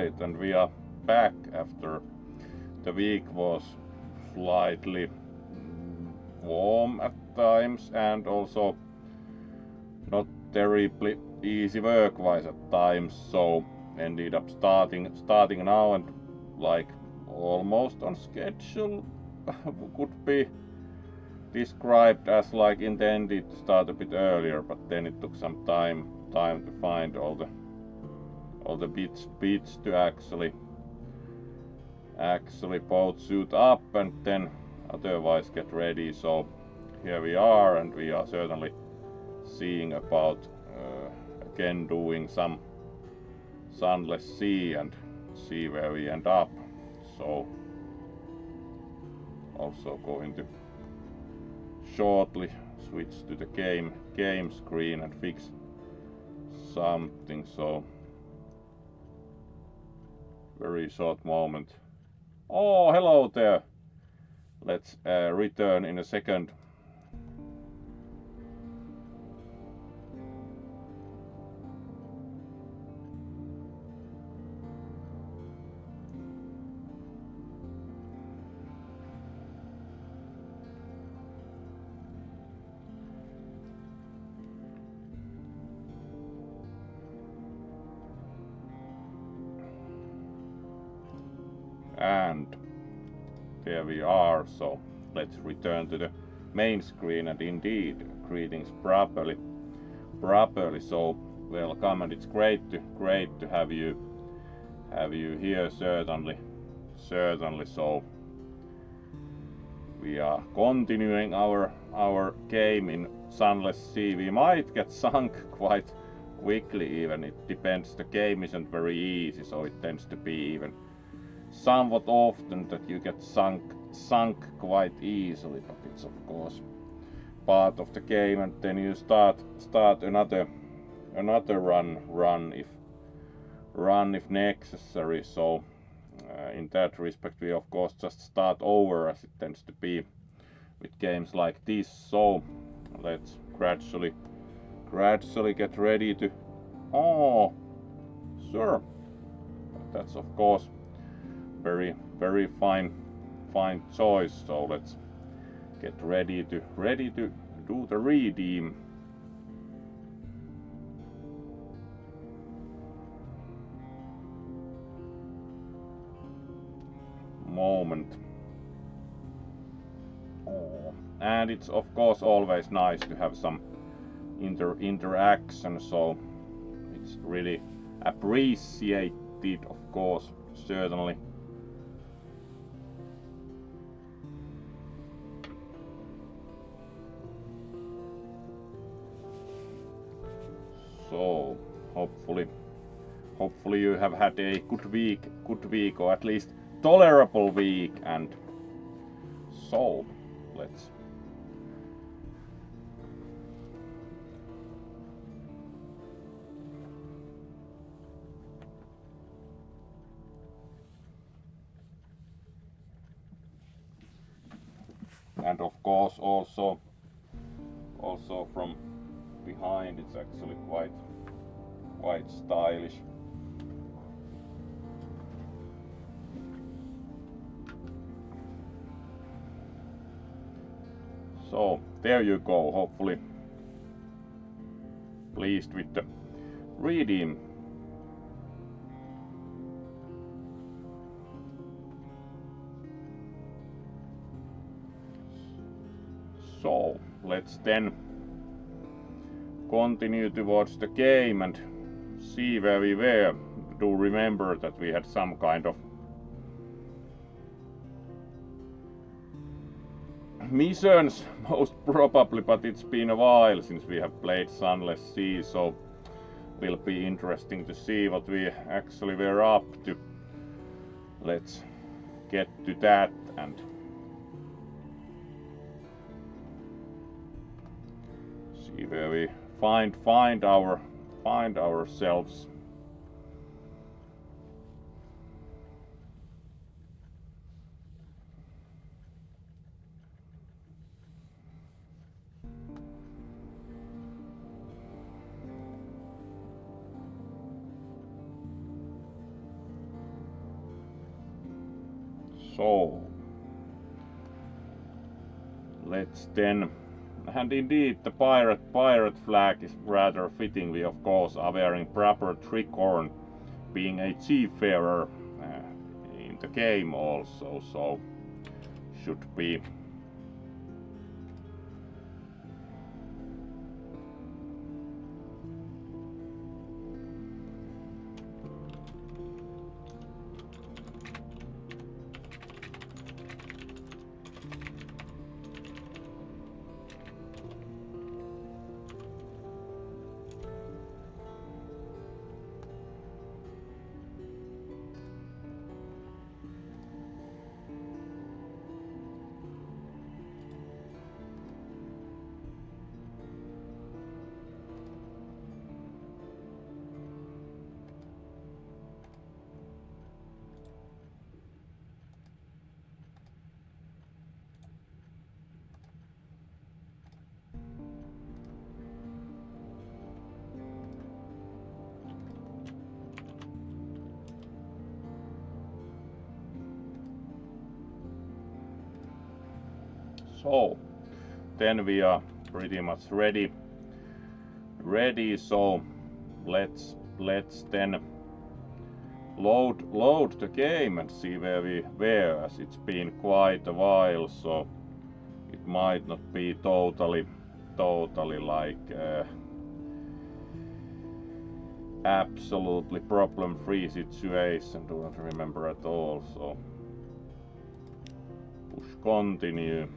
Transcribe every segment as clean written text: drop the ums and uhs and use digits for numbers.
Alright, and we are back after the week was slightly warm at times and also not terribly easy work-wise at times, so ended up starting now and like almost on schedule. Could be described as like intended to start a bit earlier, but then it took some time to find all the bits to actually both suit up and then otherwise get ready. So here we are, and we are certainly seeing about again doing some Sunless Sea and see where we end up. So also going to shortly switch to the game screen and fix something. So very short moment. Oh, hello there. Let's return in a second. And there we are, so let's return to the main screen, and indeed greetings properly. So welcome, and it's great to have you here, certainly. So we are continuing our game in Sunless Sea. We might get sunk quite quickly, even it depends. The game isn't very easy, so it tends to be even somewhat often that you get sunk quite easily, but it's of course part of the game, and then you start another run if necessary. So in that respect we of course just start over, as it tends to be with games like this. So let's gradually get ready to sure, that's of course very fine choice. So let's get ready to do the redeem. Moment. And it's of course always nice to have some interaction, so it's really appreciated, of course, certainly. So hopefully you have had a good week, or at least tolerable week, and so let's and of course also from behind it's actually quite stylish. So there you go, hopefully pleased with the redeem. So let's then continue towards the game and see where we were. Do remember that we had some kind of missions, most probably, but it's been a while since we have played Sunless Sea, so will be interesting to see what we actually were up to. Let's get to that and see where we find ourselves. So let's then, and indeed the pirate flag is rather fitting. We of course are wearing proper tricorne, being a seafarer in the game also, so should be. So then we are pretty much ready. So let's then load the game and see where we were, as it's been quite a while, so it might not be totally like absolutely problem-free situation. Do not remember at all, so push continue.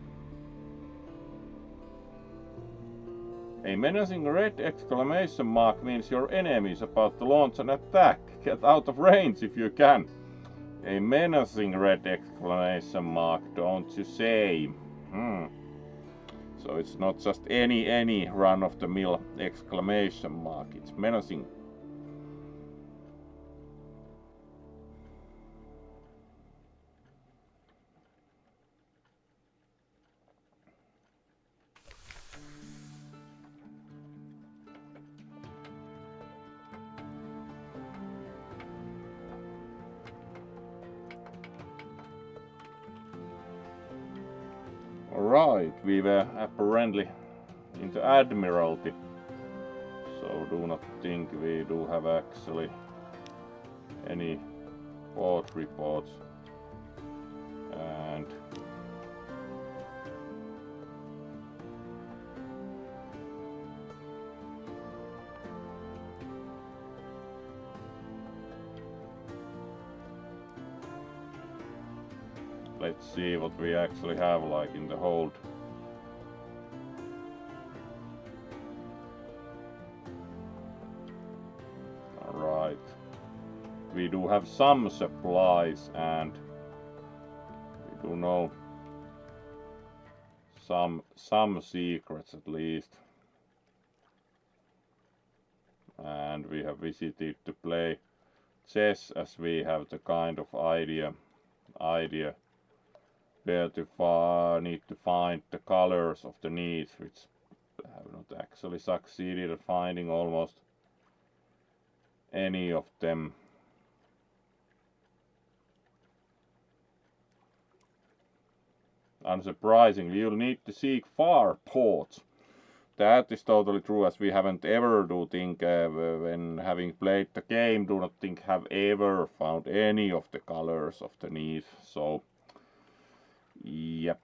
A menacing red exclamation mark means your enemy is about to launch an attack. Get out of range if you can. A menacing red exclamation mark, don't you say? So it's not just any run-of-the-mill exclamation mark, it's menacing. Alright, we were apparently in the Admiralty, so do not think we do have actually any port reports. And let's see what we actually have like in the hold. Alright. We do have some supplies and we do know some secrets at least. And we have visited to play chess, as we have the kind of idea where to need to find the colors of the needs, which I have not actually succeeded at finding almost any of them. Unsurprisingly, you'll need to seek far ports. That is totally true, as we haven't ever when having played the game, do not think have ever found any of the colors of the need. So yep.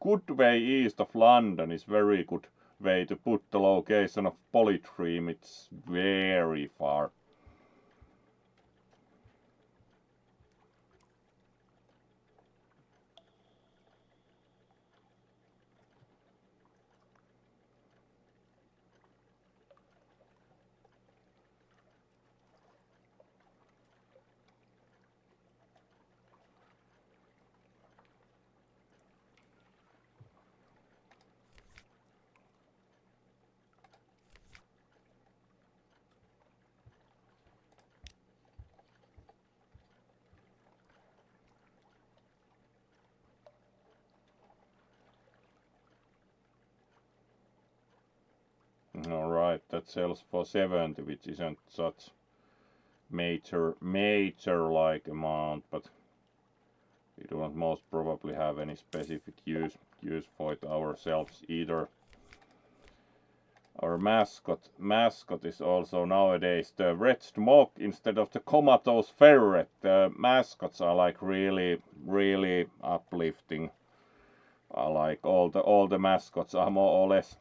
Good way east of London is very good way to put the location of Polytream. It's very far. Alright, that sells for 70, which isn't such major like amount, but we don't most probably have any specific use for it ourselves either. Our mascot is also nowadays the red smoke instead of the comatose ferret. The mascots are like really uplifting. I like all the mascots are more or less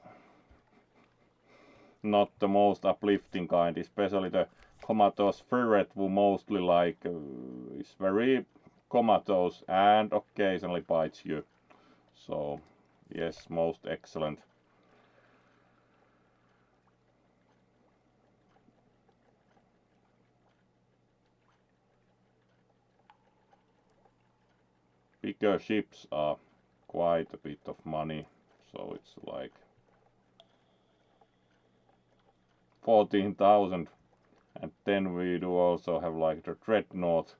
not the most uplifting kind, especially the comatose ferret, who mostly like is very comatose and occasionally bites you. So yes, most excellent. Bigger ships are quite a bit of money, so it's like 14,000, and then we do also have like the dreadnought.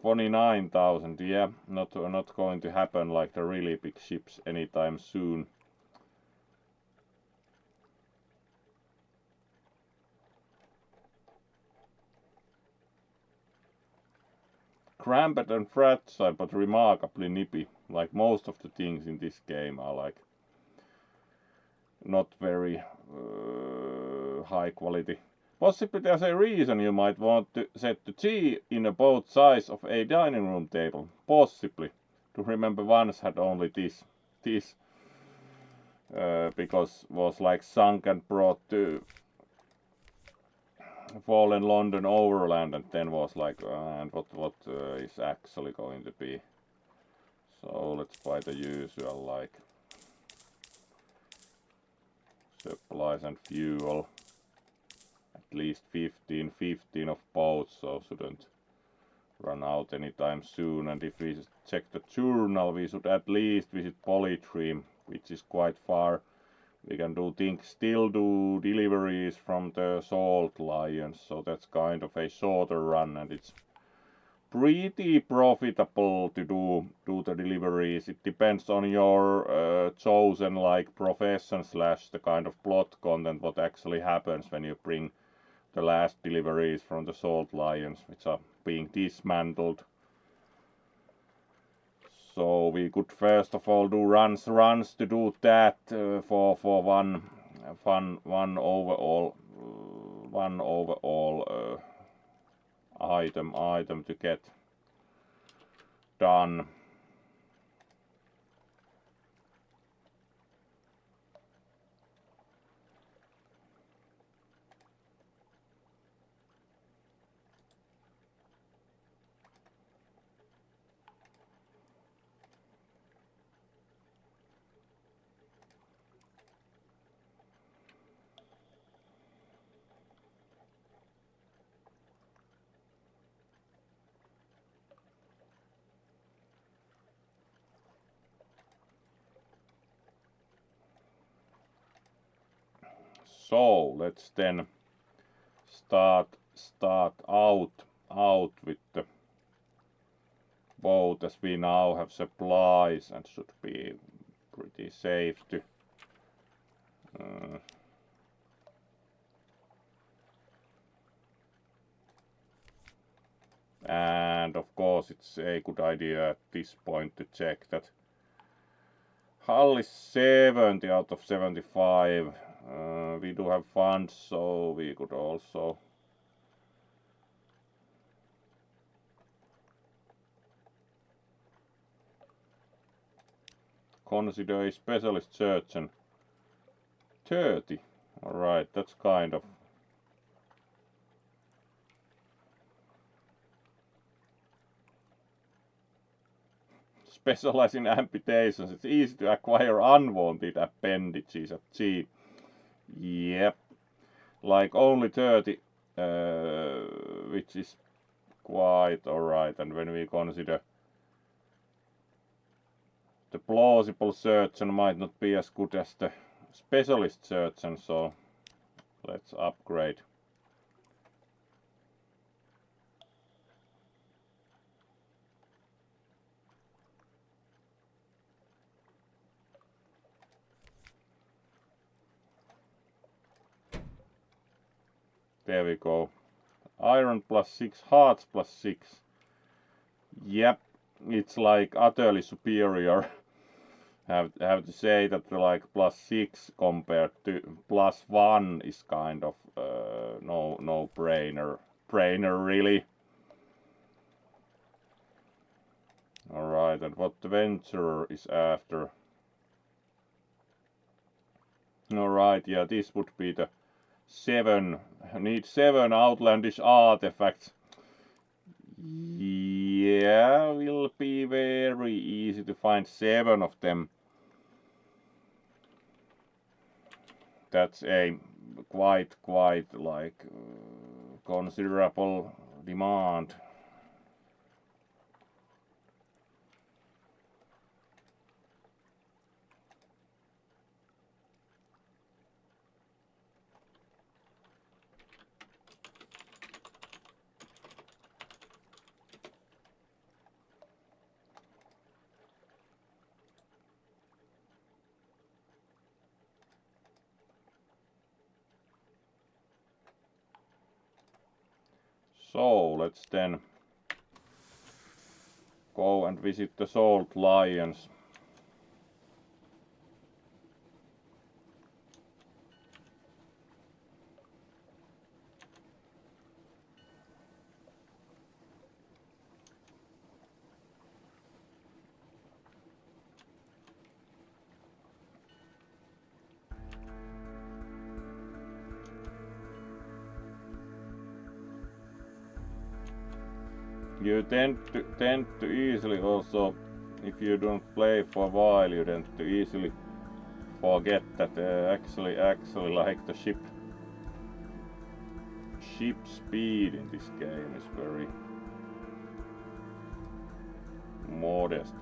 $29,000, yeah, not going to happen like the really big ships anytime soon. Cramped and fragile, but remarkably nippy. Like most of the things in this game are like not very high quality. Possibly there's a reason you might want to set the G in a boat size of a dining room table. Possibly. To remember once had only this because was like sunk and brought to fallen London overland, and then was like and what is actually going to be. So let's buy the usual like supplies and fuel. At least 15 of boats, so shouldn't run out anytime soon. And if we check the journal, we should at least visit Polytream, which is quite far. We can still do deliveries from the Salt Lions, so that's kind of a shorter run, and it's pretty profitable to do the deliveries. It depends on your chosen like profession / the kind of plot content, what actually happens when you bring the last deliveries from the Salt Lions, which are being dismantled. So we could first of all do runs to do that for one overall item to get done. So let's then start out with the boat, as we now have supplies and should be pretty safe to and of course it's a good idea at this point to check that hull is 70 out of 75. We do have funds, so we could also consider a specialist surgeon. 30. Alright, that's kind of specialize in amputations. It's easy to acquire unwanted appendages at G. Yep. Like only 30, which is quite alright. And when we consider the plausible surgeon might not be as good as the specialist surgeon, so let's upgrade. There we go. Iron +6, hearts +6. Yep, it's like utterly superior. have to say that like +6 compared to +1 is kind of no brainer really. Alright, and what the venture is after? Alright, yeah, this would be the 7. Need 7 outlandish artifacts. Yeah, will be very easy to find 7 of them. That's a quite like considerable demand. So let's then go and visit the salt lions. You tend to easily also, if you don't play for a while, you tend to easily forget that actually like the ship speed in this game is very modest.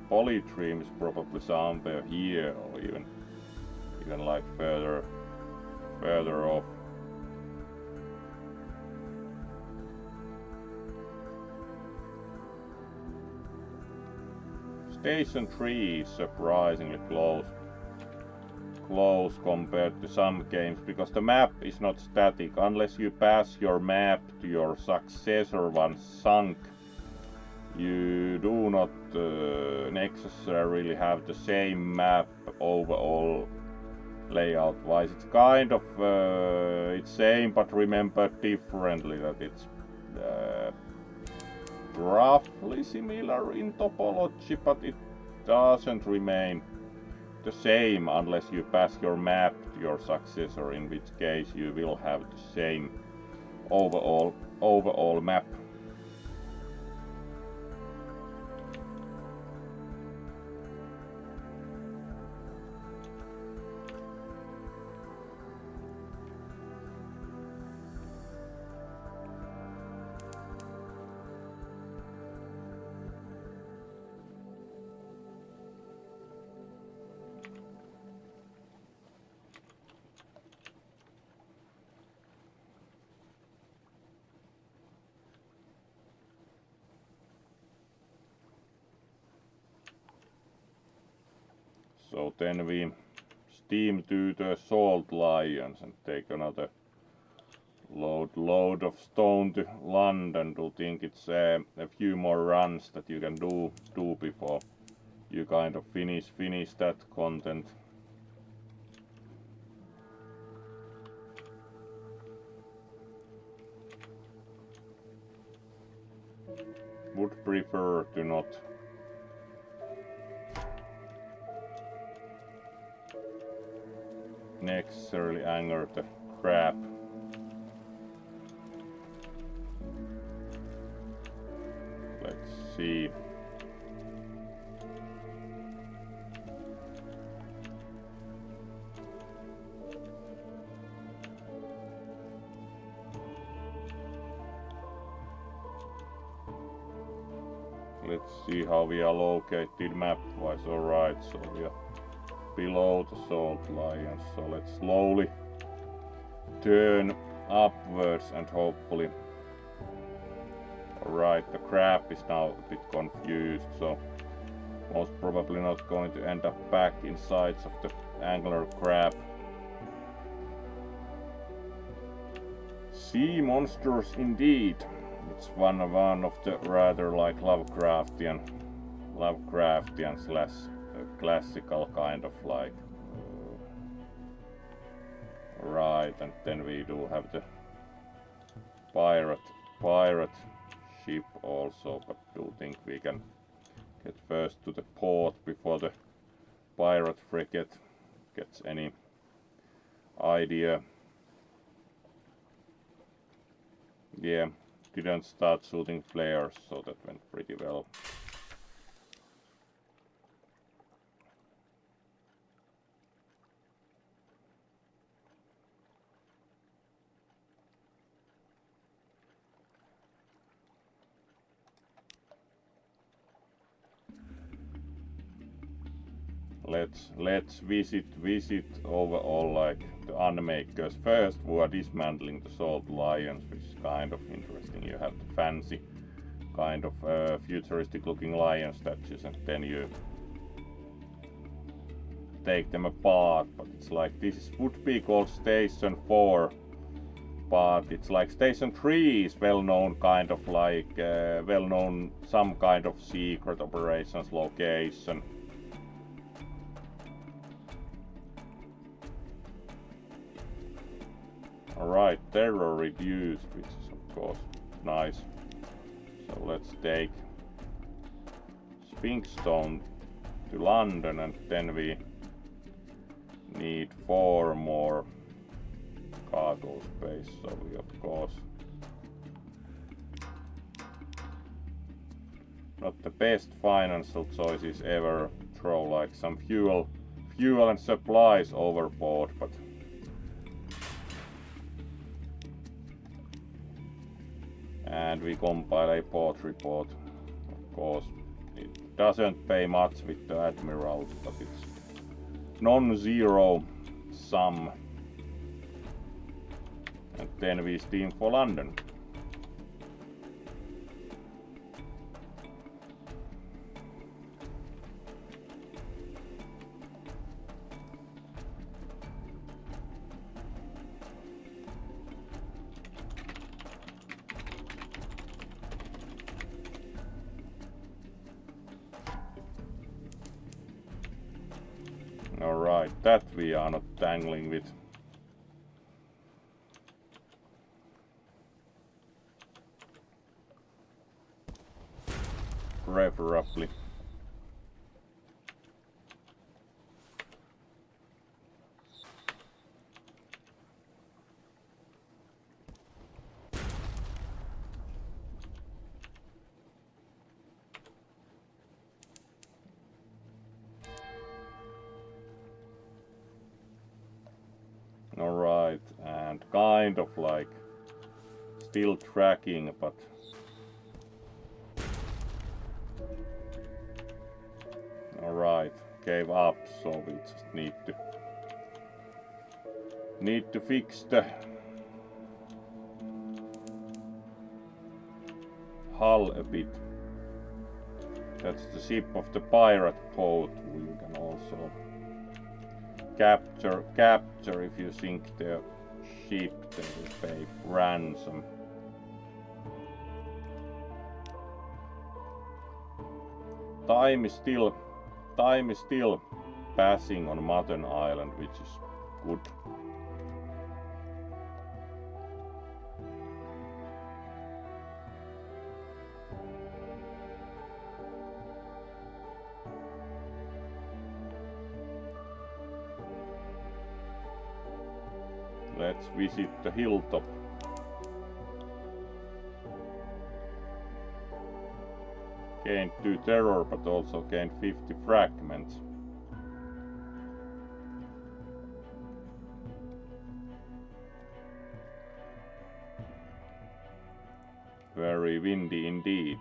Polytream is probably somewhere here or even like further off. Station 3 is surprisingly close compared to some games, because the map is not static. Unless you pass your map to your successor once sunk, you do not necessarily have the same map overall layout wise. It's kind of it's same but remembered differently, that it's roughly similar in topology, but it doesn't remain the same unless you pass your map to your successor, in which case you will have the same overall map. So then we steam to the salt lions and take another load of stone to London. Do think it's a few more runs that you can do before you kind of finish that content. Would prefer to not necessarily anger the crab. Let's see. Let's see how we are located map-wise. Alright, so we are below the salt lions. So let's slowly turn upwards and hopefully... Alright, the crab is now a bit confused, so most probably not going to end up back inside of the angler crab. Sea monsters indeed. It's one of the rather like Lovecraftian slash classical kind of like. Right, and then we do have the pirate ship also, but do think we can get first to the port before the pirate frigate gets any idea. Yeah, didn't start shooting flares, so that went pretty well. Let's visit overall like the unmakers first, who are dismantling the salt lions, which is kind of interesting. You have the fancy kind of futuristic looking lion statues, and then you take them apart. But it's like this would be called Station 4, but it's like Station 3 is well known kind of like some kind of secret operations location. Alright, terror reduced, which is of course nice. So let's take Sphinxstone to London, and then we need 4 more cargo space. So we of course not the best financial choices ever, throw like some fuel and supplies overboard, but and we compile a port report. Of course, it doesn't pay much with the admirals, but it's non-zero sum. And then we steam for London. Alright, that we are not tangling with. Preferably. Alright, and kind of like still tracking, but alright, gave up, so we just need to fix the hull a bit. That's the ship of the pirate boat. We can also capture if you sink the ship, then you pay ransom. Time is still passing on Mutton Island, which is good. Let's visit the hilltop. Gained 2 terror, but also gained 50 fragments. Very windy indeed.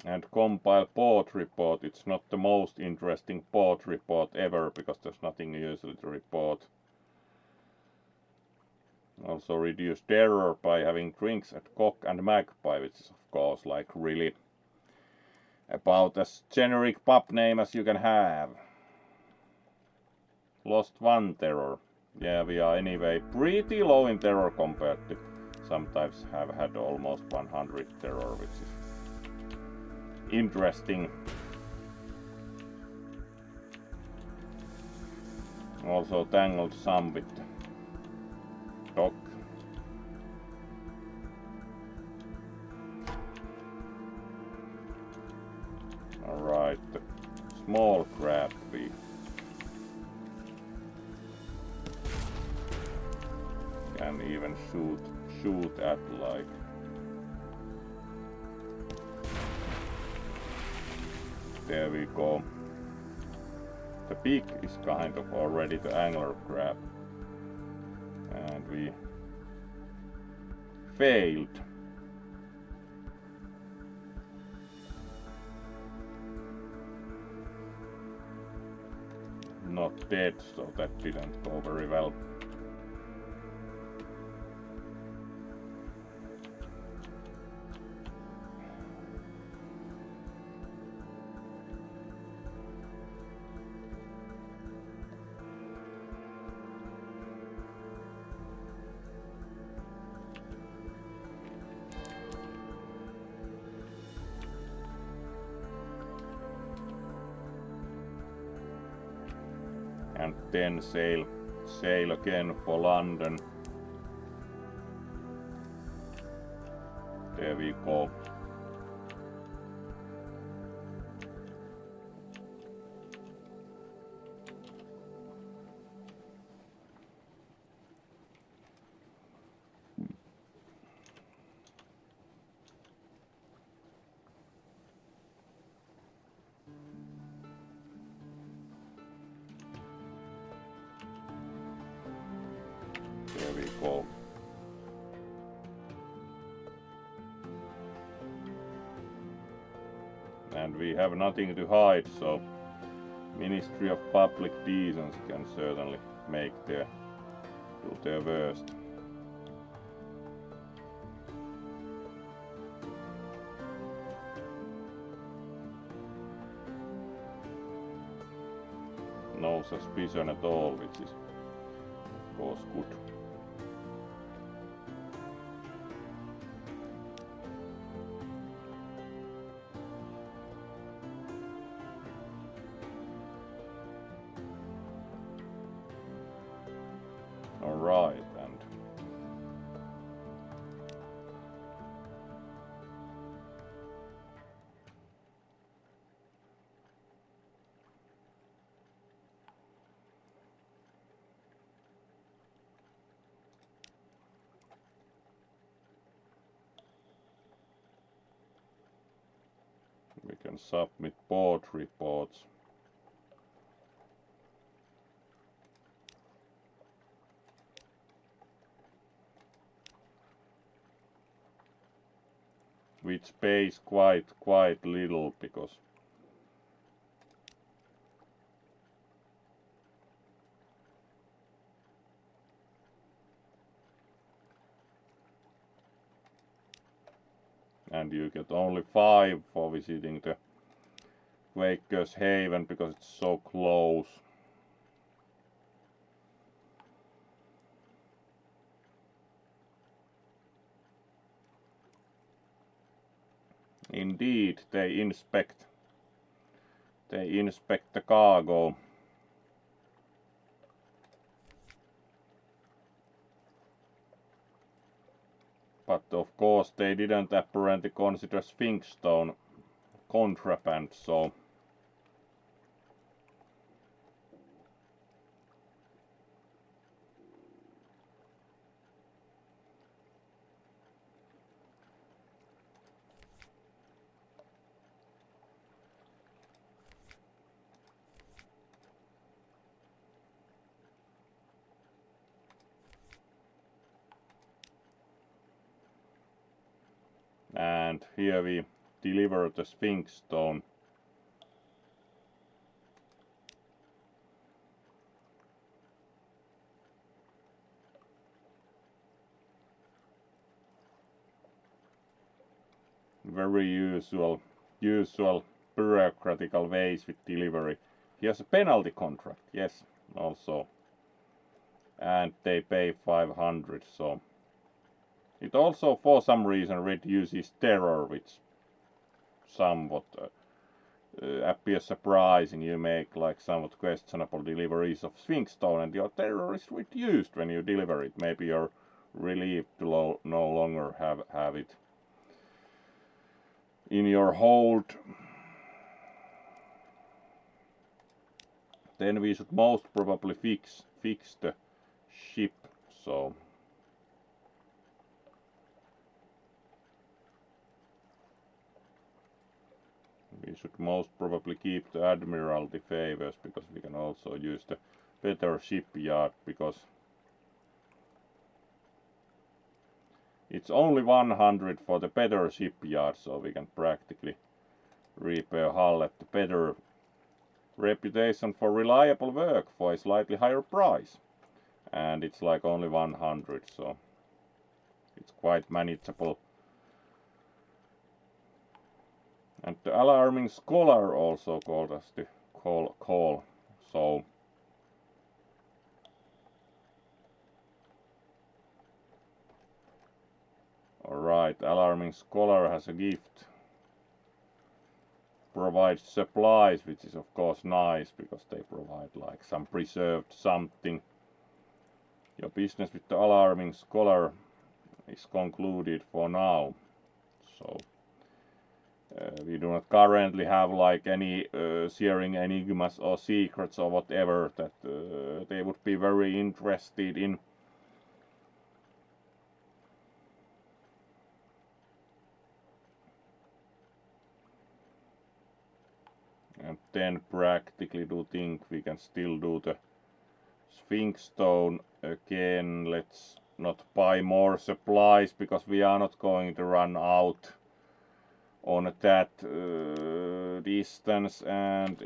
And compile port report. It's not the most interesting port report ever, because there's nothing usually to report. Also reduce terror by having drinks at Cock and Magpie, which is of course like really About as generic pub name as you can have. Lost 1 terror. Yeah, we are anyway pretty low in terror compared to sometimes have had almost 100 terror, which is interesting. Also tangled some with dog. Alright, the small crab we can even shoot at, like. There we go. The beak is kind of already the angler crab. And we failed. Not dead, so that didn't go very well. And then sail again for London. There we go. There we go. And we have nothing to hide, so Ministry of Public Decency can certainly do their worst. No suspicion at all, which is of course good. Alright, and we can submit board reports. Which pays quite little, because and you get only 5 for visiting the Quaker's Haven because it's so close. Indeed, they inspect the cargo. But of course they didn't apparently consider Sphinxstone contraband, so and here we deliver the Sphinxstone. Very usual bureaucratical ways with delivery. He has a penalty contract, yes, also. And they pay 500, so it also for some reason reduces terror, which somewhat appears surprising. You make like somewhat questionable deliveries of Sphinxstone and your terror is reduced when you deliver it. Maybe you're relieved to no longer have it in your hold. Then we should most probably fix the ship, so we should most probably keep the Admiralty favors, because we can also use the better shipyard, because it's only 100 for the better shipyard, so we can practically repair hull at the better reputation for reliable work for a slightly higher price. And it's like only 100, so it's quite manageable. And the alarming scholar also called us to call. So alright, alarming scholar has a gift. Provides supplies, which is of course nice, because they provide like some preserved something. Your business with the alarming scholar is concluded for now. So we do not currently have like any searing enigmas or secrets or whatever that they would be very interested in. And then practically do think we can still do the Sphinxstone again. Let's not buy more supplies, because we are not going to run out on that distance, and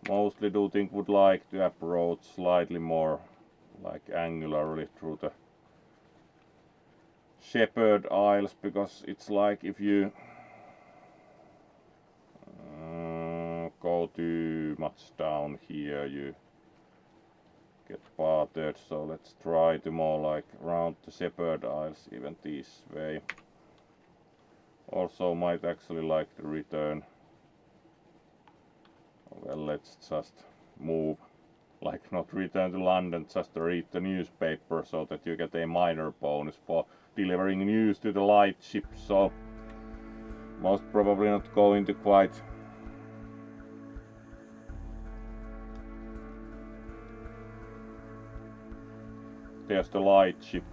mostly do think would like to approach slightly more like angularly through the Shepherd Isles, because it's like if you go too much down here you get bothered. So let's try to more like round the Shepherd Isles even this way. Also might actually like to return. Well, let's just move, like not return to London, just read the newspaper, so that you get a minor bonus for delivering news to the lightship. So most probably not going to quite there's the lightship.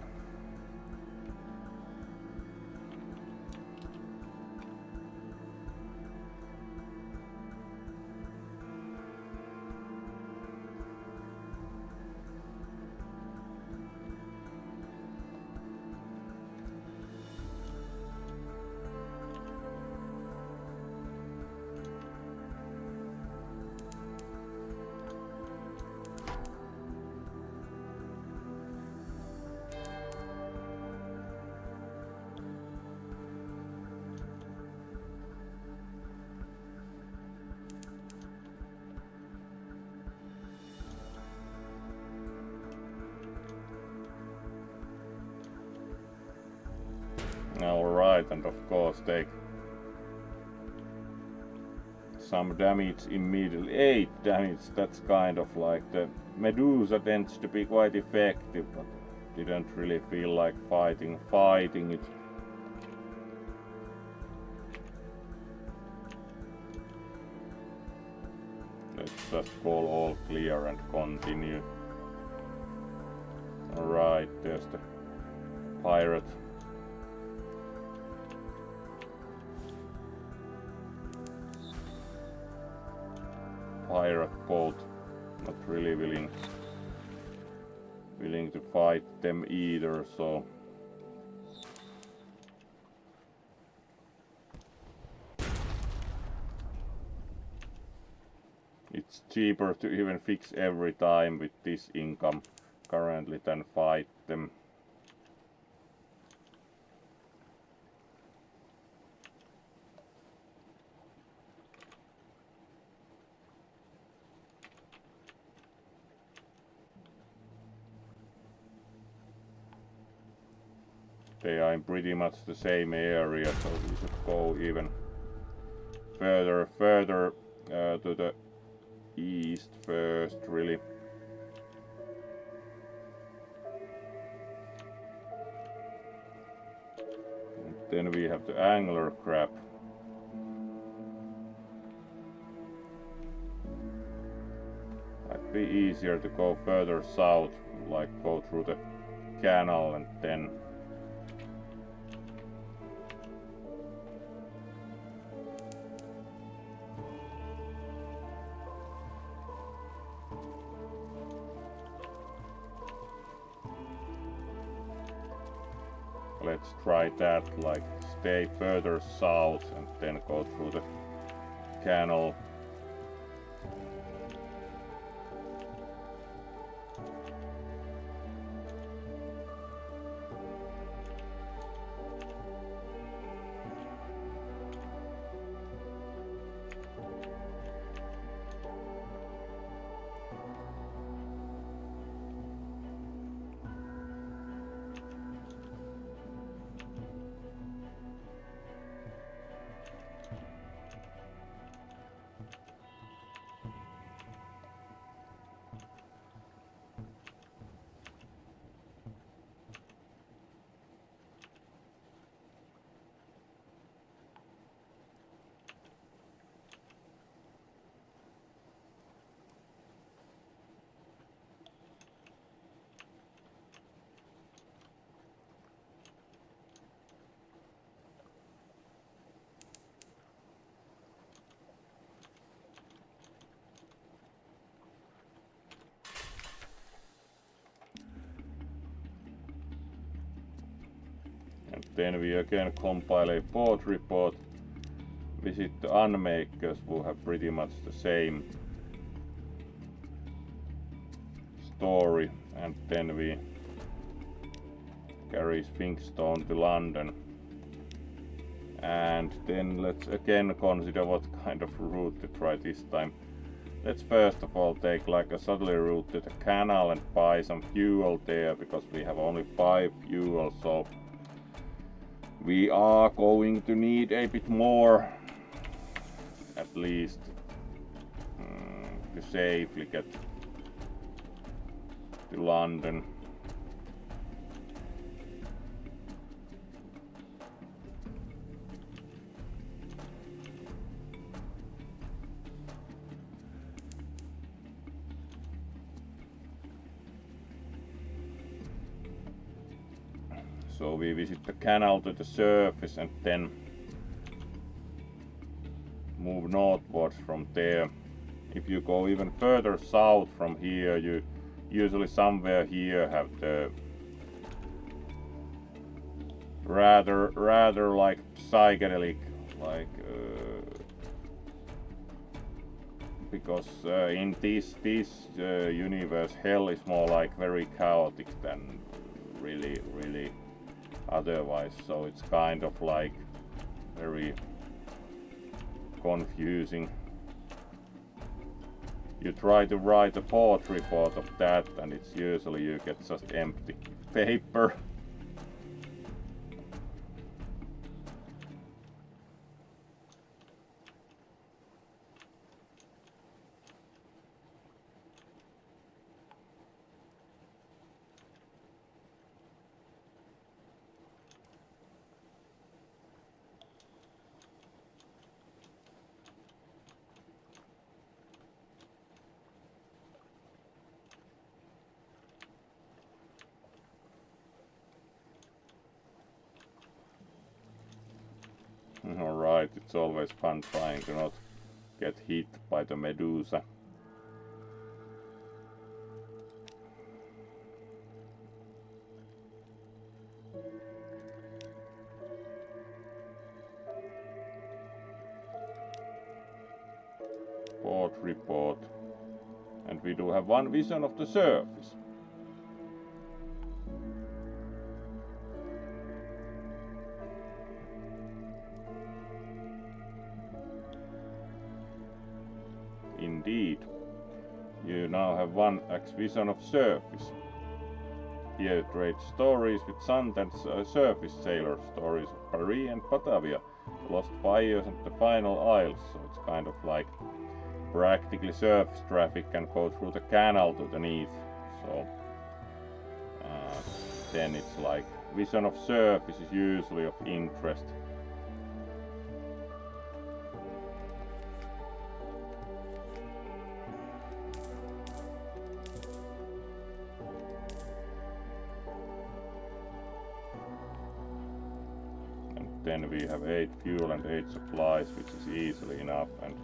Alright, and of course take some damage immediately. 8 damage, that's kind of like the Medusa tends to be quite effective, but didn't really feel like fighting it. Let's just call all clear and continue. Alright, there's the pirate. Pirate boat, not really willing to fight them either, so it's cheaper to even fix every time with this income currently than fight them. They are in pretty much the same area, so we should go even further to the east first, really. And then we have the angler crab. Might be easier to go further south, like go through the canal and then let's try that, like stay further south and then go through the canal. And then we again compile a port report, visit the unmakers who have pretty much the same story, and then we carry Sphinxstone to London. And then let's again consider what kind of route to try this time. Let's first of all take like a southerly route to the canal and buy some fuel there, because we have only 5 fuel, so we are going to need a bit more, at least, to safely get to London. So we visit the canal to the surface and then move northwards from there. If you go even further south from here, you usually somewhere here have the rather like psychedelic, like because in this universe, hell is more like very chaotic than really otherwise, so it's kind of like very confusing. You try to write a port report of that and it's usually you get just empty paper. Alright, it's always fun trying to not get hit by the Medusa. Port report. And we do have one vision of the surface. Indeed, you now have one X vision of surface. here to trade stories with Sunden's surface sailor stories of Paris and Batavia, the lost fires and the final isles. So it's kind of like practically surface traffic can go through the canal to the north. So then it's like vision of surface is usually of interest. And then we have 8 fuel and 8 supplies, which is easily enough. And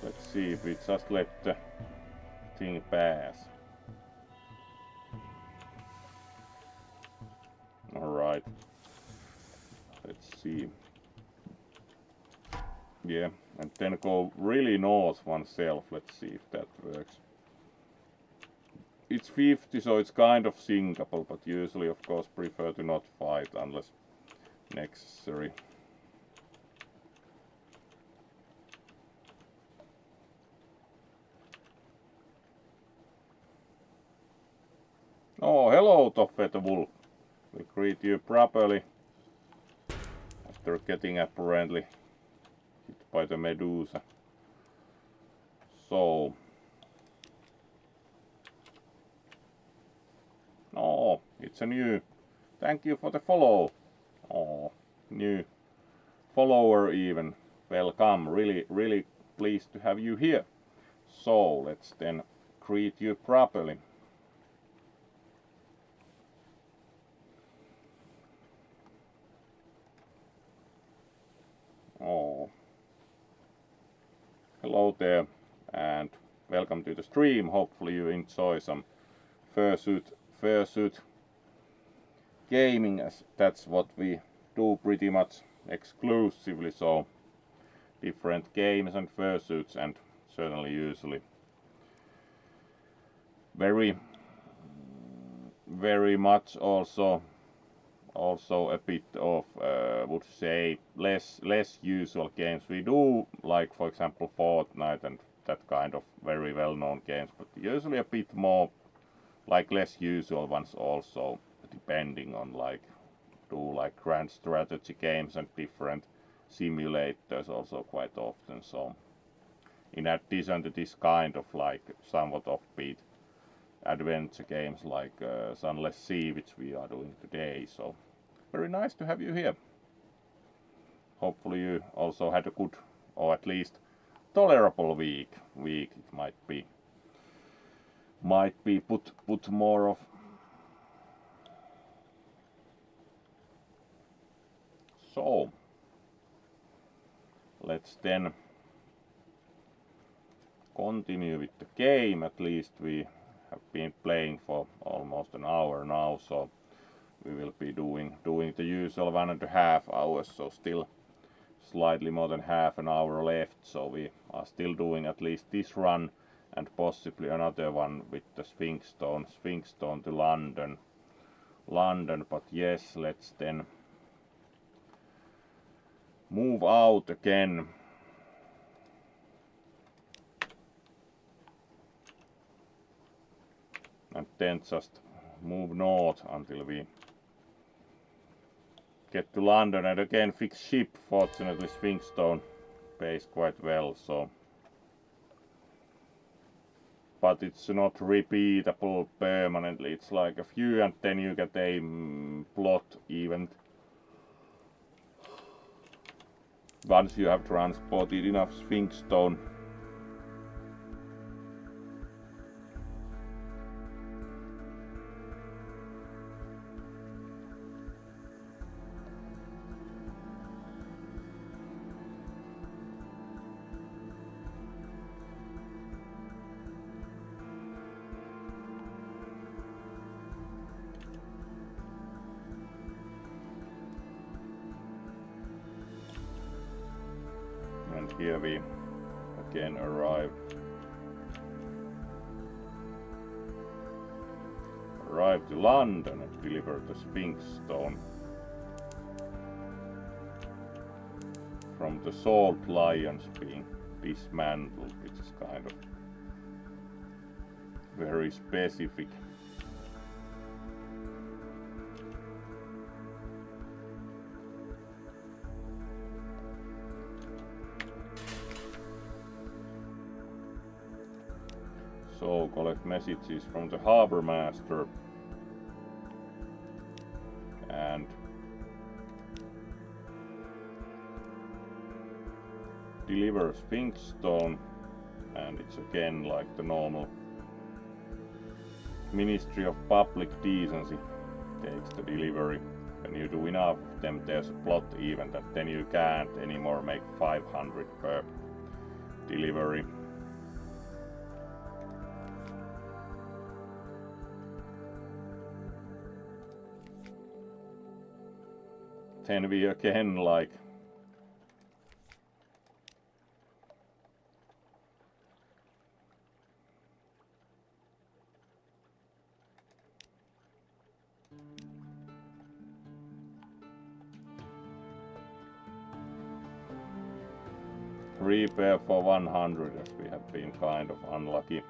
let's see if we just let the thing pass. Alright, let's see. Yeah, and then go really north oneself. Let's see if that works. It's 50, so it's kind of sinkable, but usually of course prefer to not fight unless necessary. Oh, hello, Toffee the Wolf. We greet you properly after getting apparently hit by the Medusa. So, oh, it's a new. Thank you for the follow. Oh, new follower even. Welcome. Really pleased to have you here. So let's then greet you properly. Oh, hello there and welcome to the stream. Hopefully you enjoy some Fursuit Gaming, as that's what we do pretty much exclusively. So different games and fursuits, and certainly usually very much also a bit of would say less usual games. We do like, for example, Fortnite and that kind of very well-known games, but usually a bit more like less usual ones also, depending on like grand strategy games and different simulators also quite often. So in addition to this kind of like somewhat offbeat adventure games like Sunless Sea, which we are doing today. So very nice to have you here. Hopefully you also had a good, or at least tolerable week. It might be put more of. So let's then continue with the game. At least we have been playing for almost an hour now, so we will be doing the usual 1.5 hours, so still slightly more than half an hour left. So we are still doing at least this run and possibly another one with the Sphinxstone to London. But yes, let's then move out again. And then just move north until we get to London and again fix ship. Fortunately Sphinxstone pays quite well, so but it's not repeatable permanently. It's like a few and then you get a plot event once you have transported enough Sphinxstone. And here we again arrive to London and deliver the Sphinxstone from the Salt Lions being dismantled, which is kind of very specific So collect messages from the harbor master and deliver Sphinxstone, and it's again like the normal Ministry of Public Decency takes the delivery. When you do enough of them, there's a plot event that then you can't anymore make 500 per delivery. Then we again like repair for 100 as we have been kind of unlucky.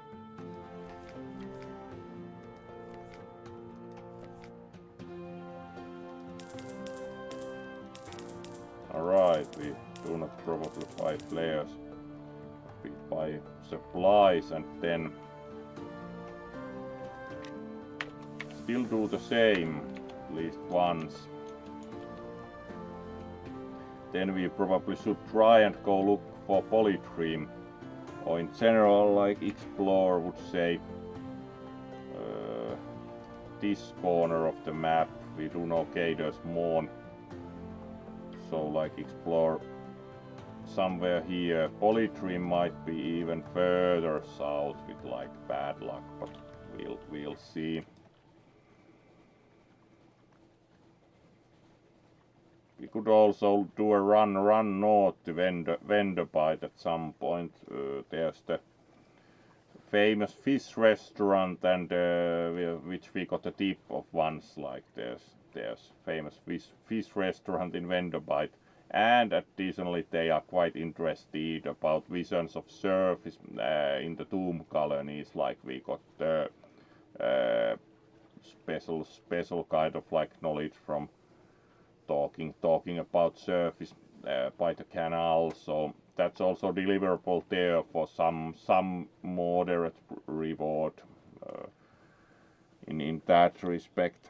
Alright, we do not probably buy flares. We buy supplies and then still do the same at least once. Then we probably should try and go look for polytream, or in general like explore would say this corner of the map. We do know Gator's Moon, so like explore somewhere here. Polytream might be even further south with like bad luck, but we'll see. We could also do a run north to Venderbite at some point. There's the famous fish restaurant, and which we got a tip of once. Like there's famous fish restaurant in Venderbite, and additionally they are quite interested about visions of surface in the tomb colonies. Like we got special kind of like knowledge from talking about surface by the canal, so that's also deliverable there for some moderate reward in that respect.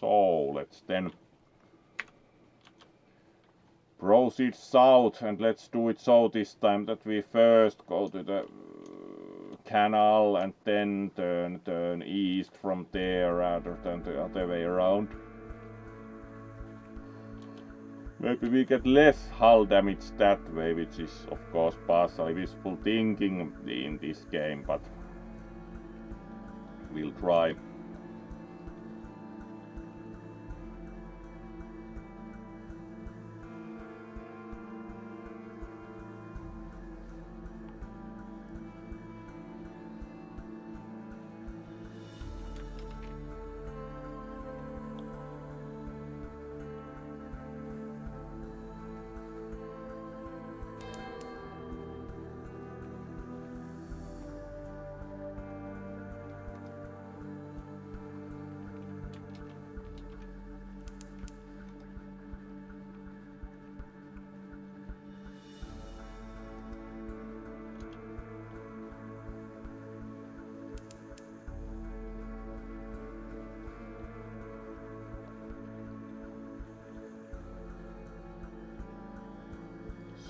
So let's then proceed south, and let's do it so this time that we first go to the canal and then turn east from there rather than the other way around. Maybe we get less hull damage that way, which is of course partially wishful thinking in this game, but we'll try.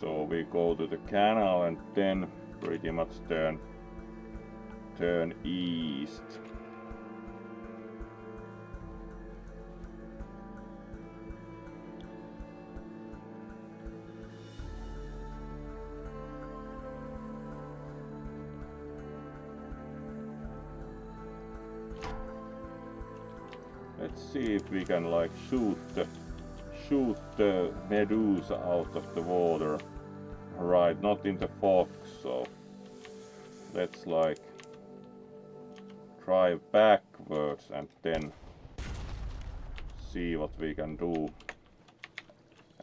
So we go to the canal and then pretty much turn east. Let's see if we can like shoot the Medusa out of the water. Right, not in the fog, so let's like try backwards and then see what we can do.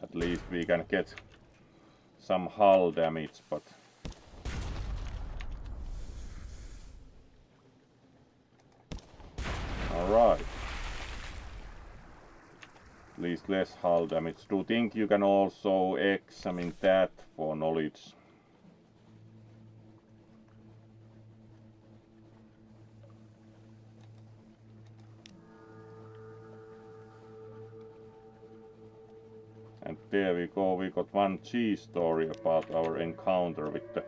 At least we can get some hull damage, but alright. At least less hull damage. Do you think you can also examine that for knowledge? And there we go, we got one G story about our encounter with the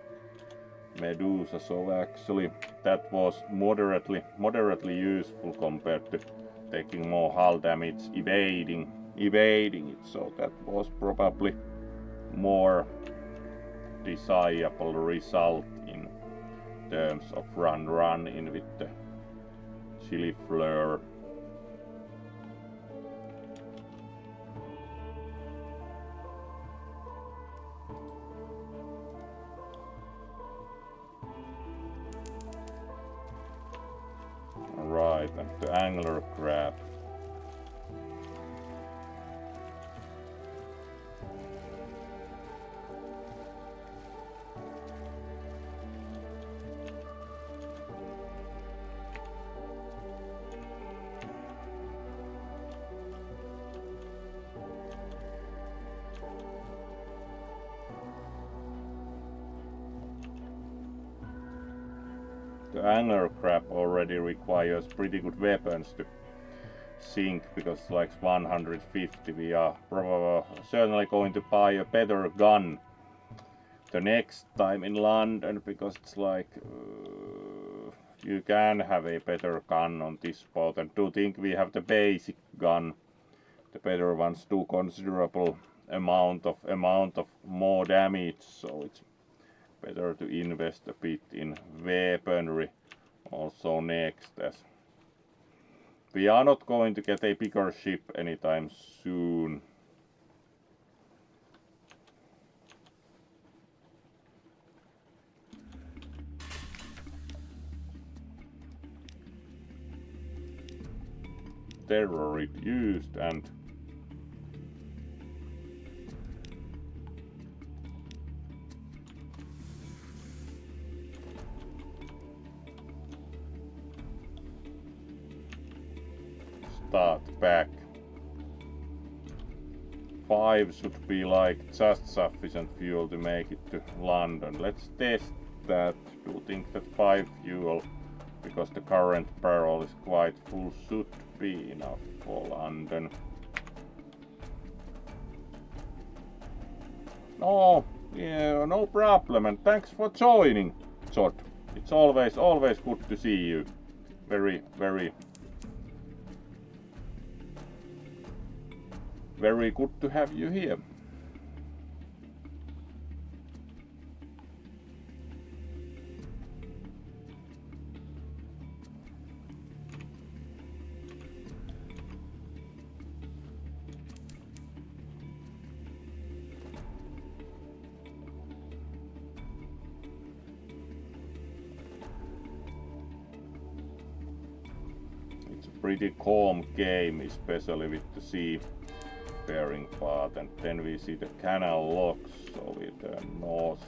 Medusa, so actually that was moderately useful compared to taking more hull damage, evading it, so that was probably more desirable result in terms of run in with the chili flare. Right, and the angler crab. The angler crab already requires pretty good weapons to sink, because like 150 we are probably certainly going to buy a better gun the next time in London, because it's like you can have a better gun on this boat, and do think we have the basic gun. The better ones do considerable amount of more damage, so it's better to invest a bit in weaponry also next, as we are not going to get a bigger ship anytime soon. Terror reduced, and start back. 5 should be like just sufficient fuel to make it to London. Let's test that. Do you think that 5 fuel, because the current barrel is quite full, should be enough for London? Oh, yeah, no problem, and thanks for joining, Jod. It's always good to see you. Very good to have you here. It's a pretty calm game, especially with the sea bearing part, and then we see the canal locks, so we turn north.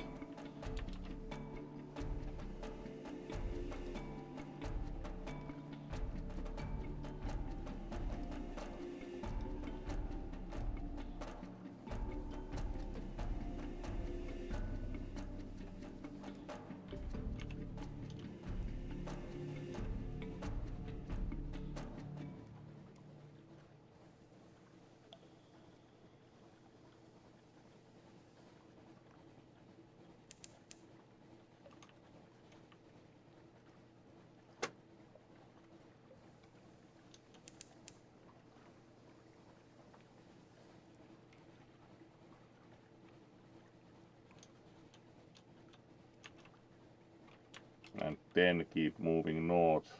And then keep moving north.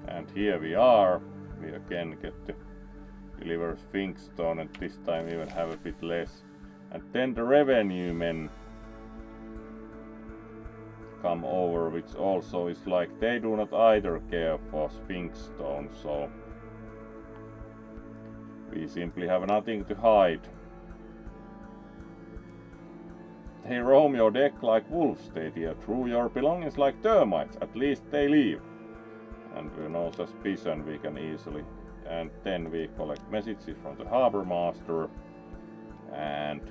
And here we are. We again get to deliver Sphinxstone, and this time even have a bit less And then the revenue men come over, which also is like they do not either care for Sphinxstone, so we simply have nothing to hide. They roam your deck like wolves, they tear through your belongings like termites, at least they leave. And with no suspicion we can easily. And then we collect messages from the harbor master. And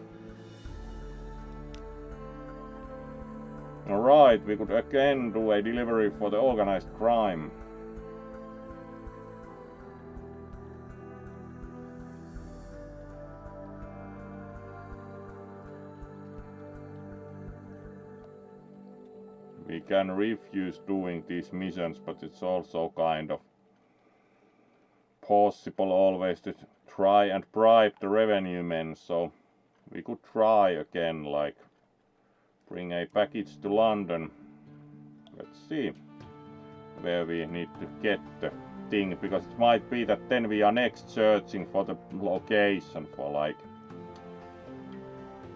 alright, we could again do a delivery for the organized crime. We can refuse doing these missions, but it's also kind of possible always to try and bribe the revenue men, so we could try again, like bring a package to London. Let's see where we need to get the thing, because it might be that then we are next searching for the location for like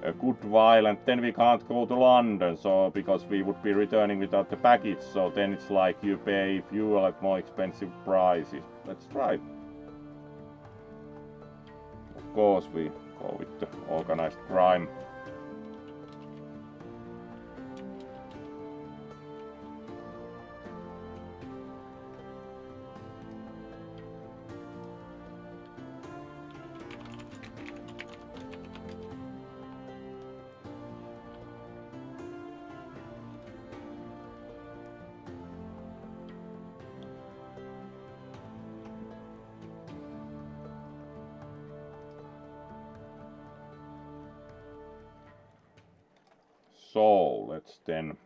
a good while, and then we can't go to London, so because we would be returning without the package, so then it's like you pay fuel at more expensive prices. Let's try. Of course we go with the organized crime. So let's then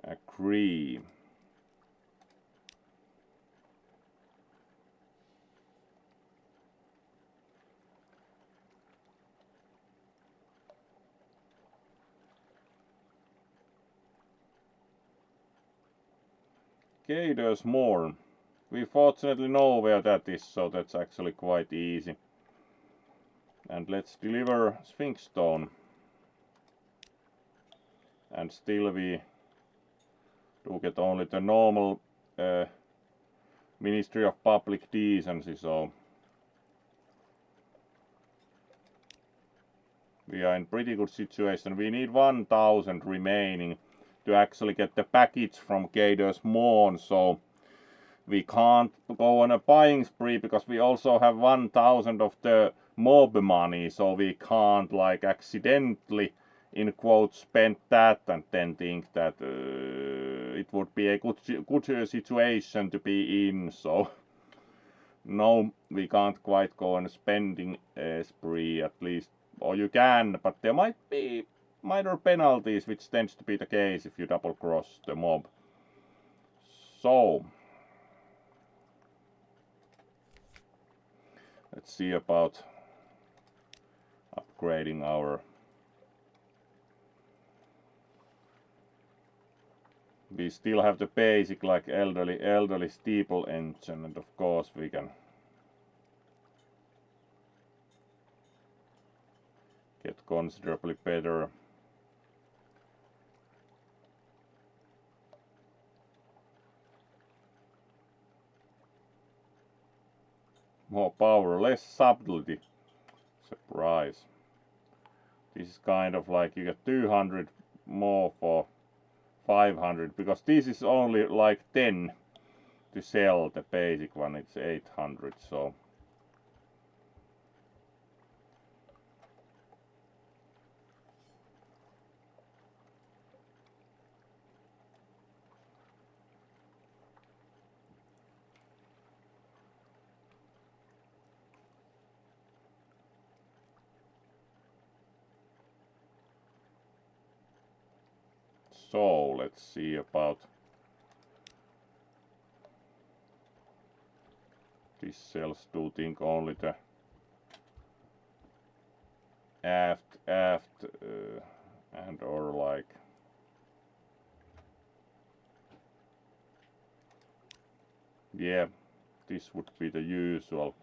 agree. Okay, there's more. We fortunately know where that is, so that's actually quite easy. And let's deliver Sphinxstone. And still we do get only the normal Ministry of Public Decency, so we are in pretty good situation. We need 1000 remaining to actually get the package from Gator's Morn, so we can't go on a buying spree because we also have 1000 of the mob money, so we can't like accidentally in quotes spend that and then think that it would be a good situation to be in, so no, we can't quite go on a spending spree at least, or you can, but there might be minor penalties, which tends to be the case if you double cross the mob. So let's see about upgrading our. We still have the basic like elderly steeple engine, and of course we can get considerably better. More power, less subtlety. Surprise. This is kind of like you get 200 more for 500, because this is only like 10 to sell. The basic one, it's 800, so let's see about these cells. Do think only the aft and or like yeah, this would be the usual.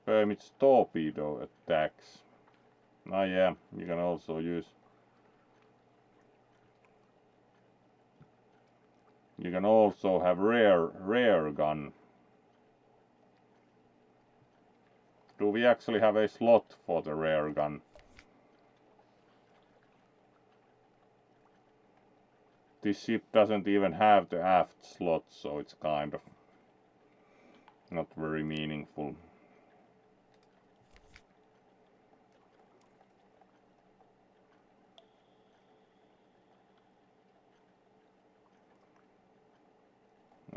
Permits torpedo attacks. Ah yeah, you can also use. You can also have rear gun. Do we actually have a slot for the rear gun? This ship doesn't even have the aft slot, so it's kind of not very meaningful.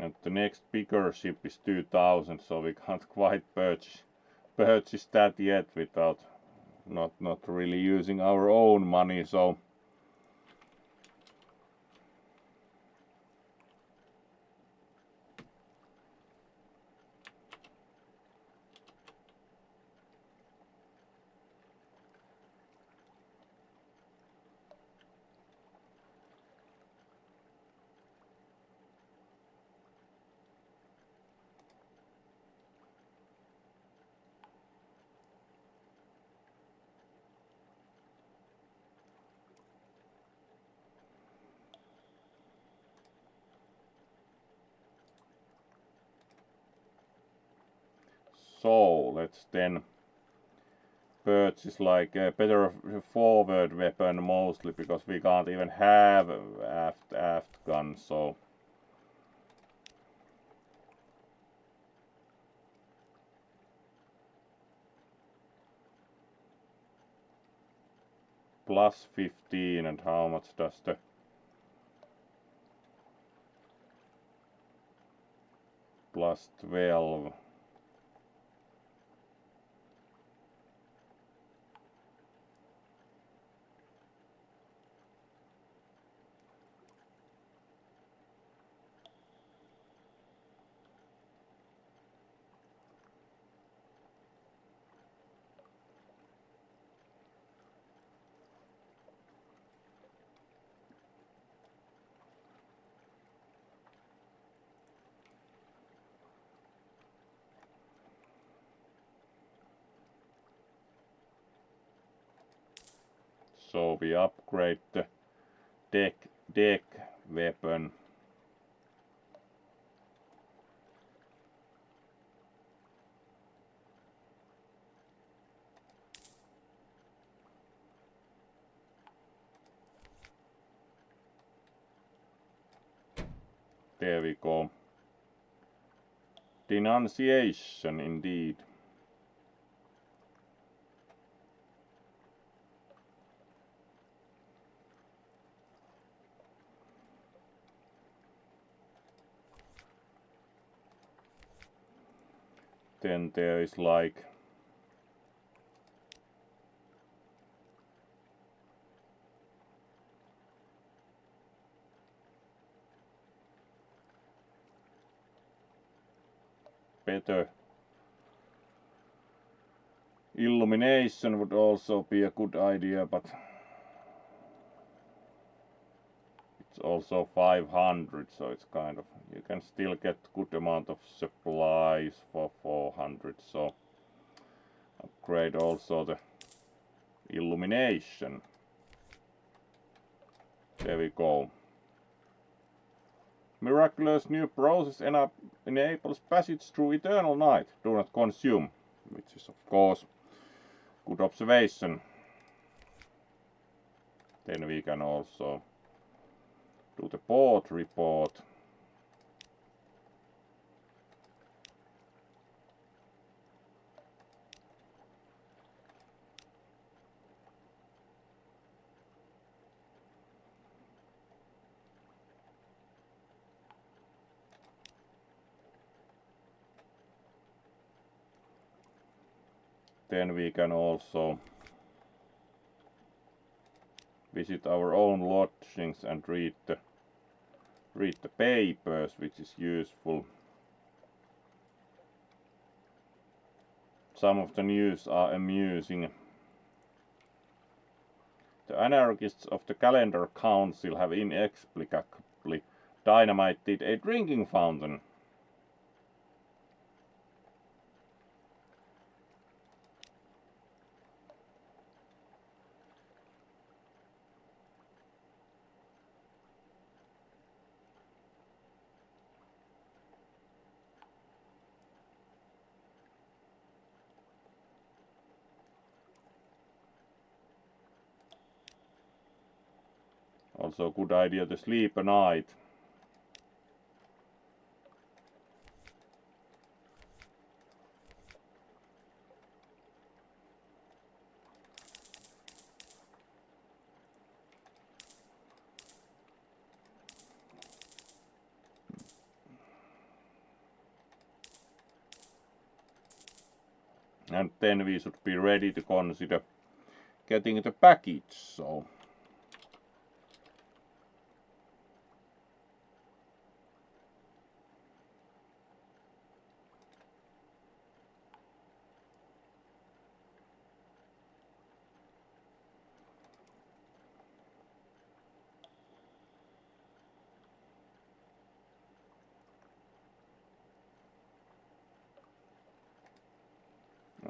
And the next bigger ship is 2000, so we can't quite purchase that yet without not really using our own money. So let's then purchase like a better forward weapon mostly, because we can't even have aft gun. So plus 15, and how much does the plus 12? So we upgrade the deck weapon. There we go. Denunciation indeed. Then there is like better illumination would also be a good idea, but it's also 500, so it's kind of, you can still get good amount of supplies for 400, so upgrade also the illumination. There we go. Miraculous new process enables passage through eternal night. Do not consume, which is of course good observation. Then we can also do the port report. Then we can also visit our own lodgings and read the papers, which is useful. some of the news are amusing. The anarchists of the Calendar Council have inexplicably dynamited a drinking fountain. Also good idea to sleep a night. And then we should be ready to consider getting the package. So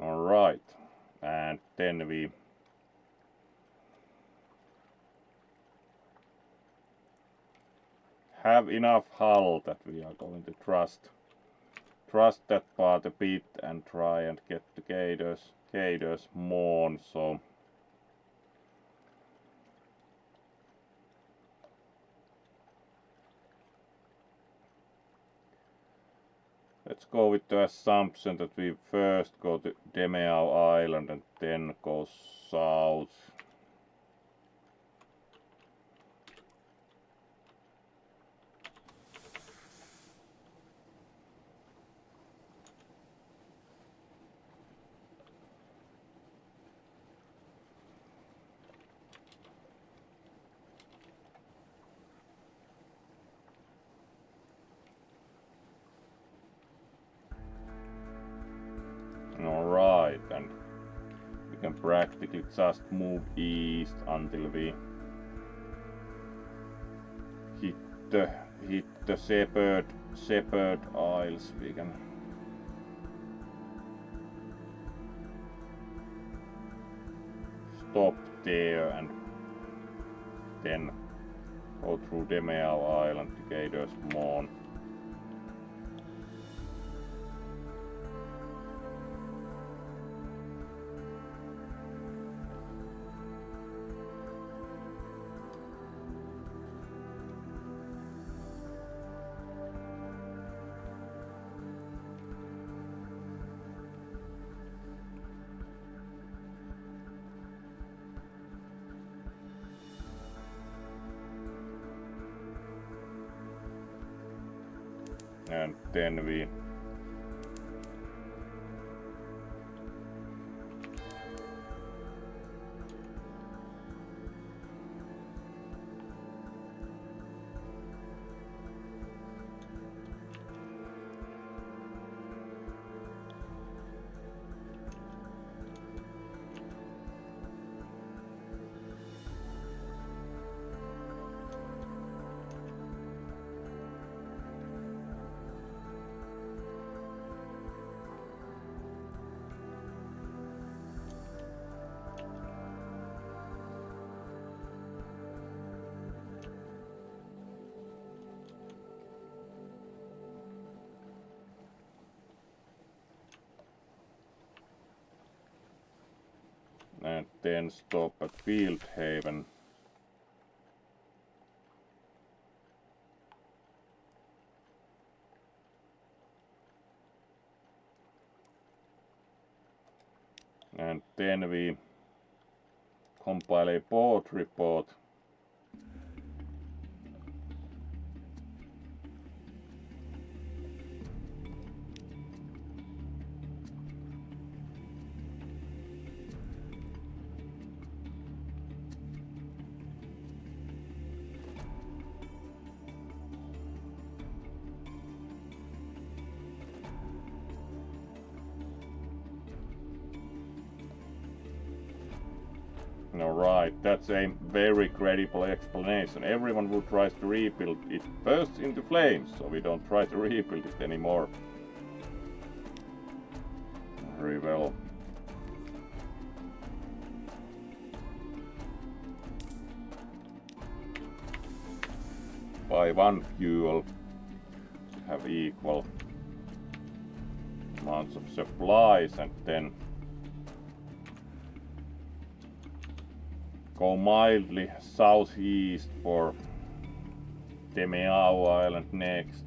alright, and then we have enough hull that we are going to trust that part a bit and try and get the gators more. So let's go with the assumption that we first go to Demeau Island and then go south. Alright, and we can practically just move east until we hit the Shepherd Isles. We can stop there and then go through Demeau Island to Gators Moon. And then we stop at Field Haven. And then we compile a port report. Alright, that's a very credible explanation. Everyone who tries to rebuild it bursts into flames, so we don't try to rebuild it anymore. Very well. Buy one fuel to have equal amounts of supplies, and then go mildly southeast for Demeao Island next.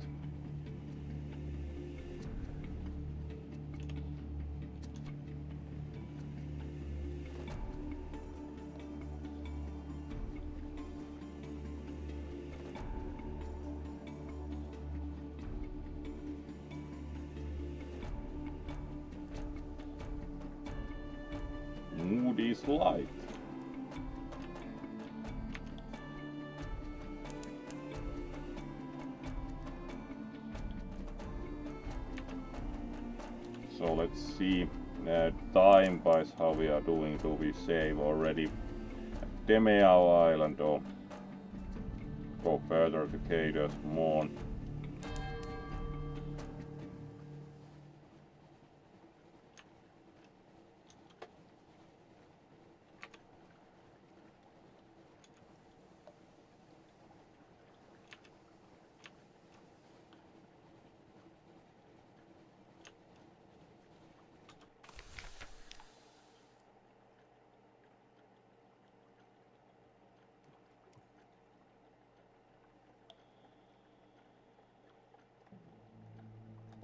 Moody's Light. So let's see time-wise how we are doing. Do we save already at Demeao Island or go further to Cados Moon?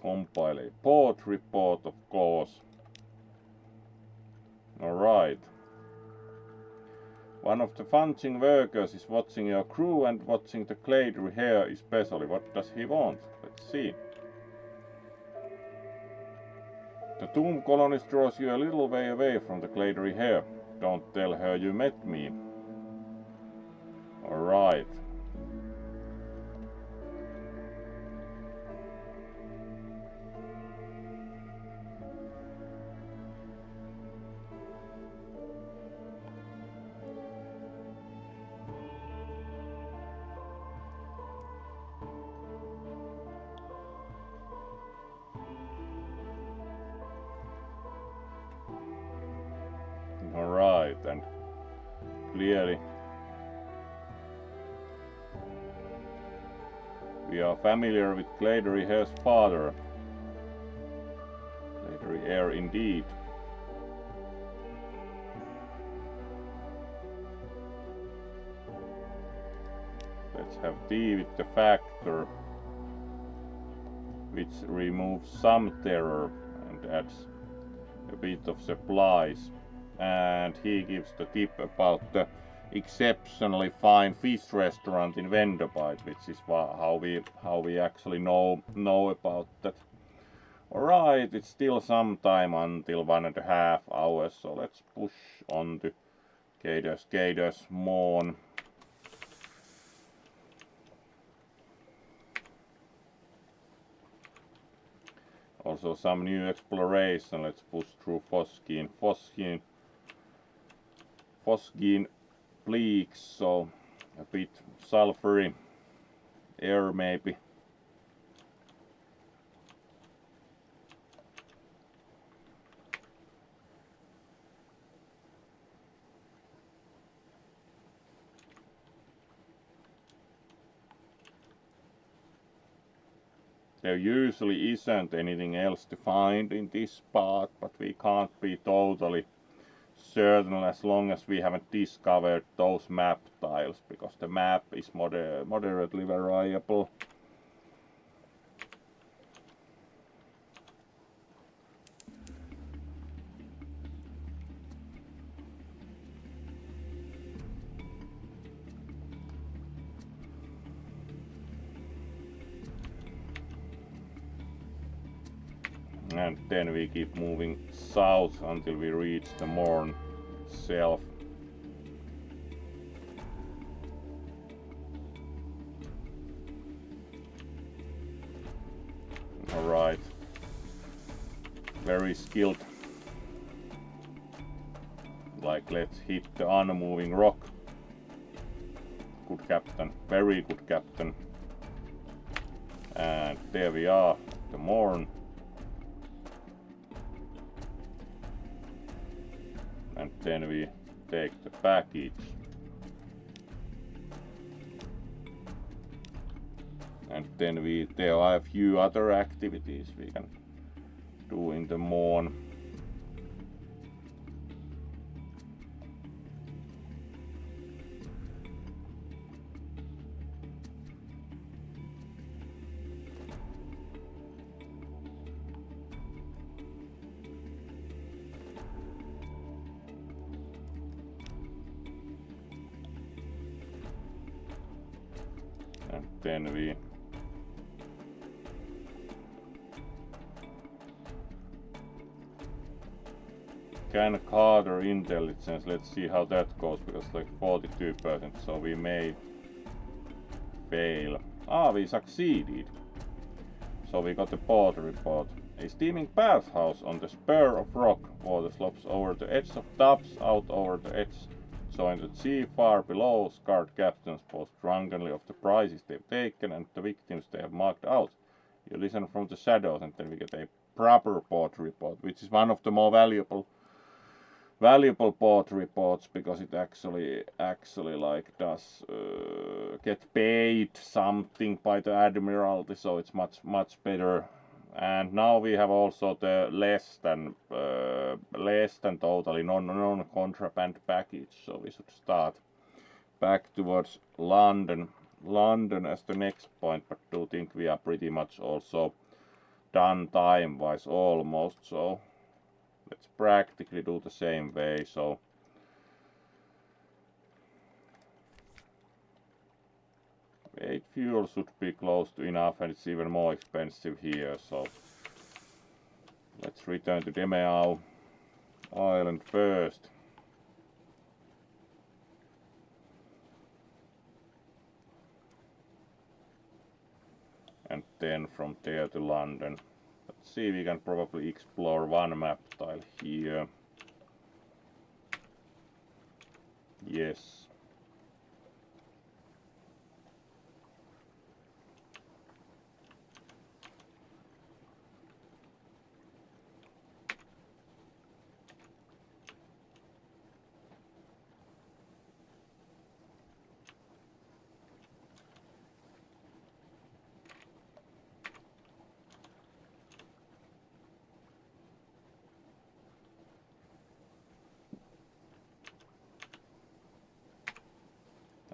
Compile a port report, of course. Alright. One of the funching workers is watching your crew and watching the Claydry here especially. What does he want? Let's see. The tomb colonist draws you a little way away from the Claydry here. Don't tell her you met me. Alright. Alright, and clearly we are familiar with Claydry Hare's father. Claydry Hare indeed. Let's have tea with the factor, which removes some terror and adds a bit of supplies. And he gives the tip about the exceptionally fine fish restaurant in Vendobite, which is how we actually know about that. Alright, it's still some time until 1.5 hours, so let's push on to Cados Moon. Also some new exploration. Let's push through Phosgene Bleaks, so a bit sulfury air maybe. There usually isn't anything else to find in this spot, but we can't be totally certain as long as we haven't discovered those map tiles, because the map is moderately variable. And then we keep moving south until we reach the Morn itself. Alright. Very skilled like, let's hit the unmoving rock. Good captain, very good captain. And there we are, the morn. And then we take the package. And then there are a few other activities we can do in the morn. And then we can gather intelligence. Let's see how that goes, because like 42%, so we may fail. We succeeded. So we got the port report. A steaming bathhouse on the spur of rock. Water slopes over the edge of tubs, out over the edge. So in the sea far below, scarred captains boast drunkenly of the prizes they've taken and the victims they have marked out. You listen from the shadows, and then we get a proper port report, which is one of the more valuable port reports, because it actually like does get paid something by the Admiralty, so it's much better. And now we have also the less than totally non-contraband package, so we should start back towards London as the next point, but do think we are pretty much also done time-wise almost, so let's practically do the same way. So weight fuel should be close to enough, and it's even more expensive here, so let's return to Demeau Island first. And then from there to London. Let's see, we can probably explore one map tile here. Yes.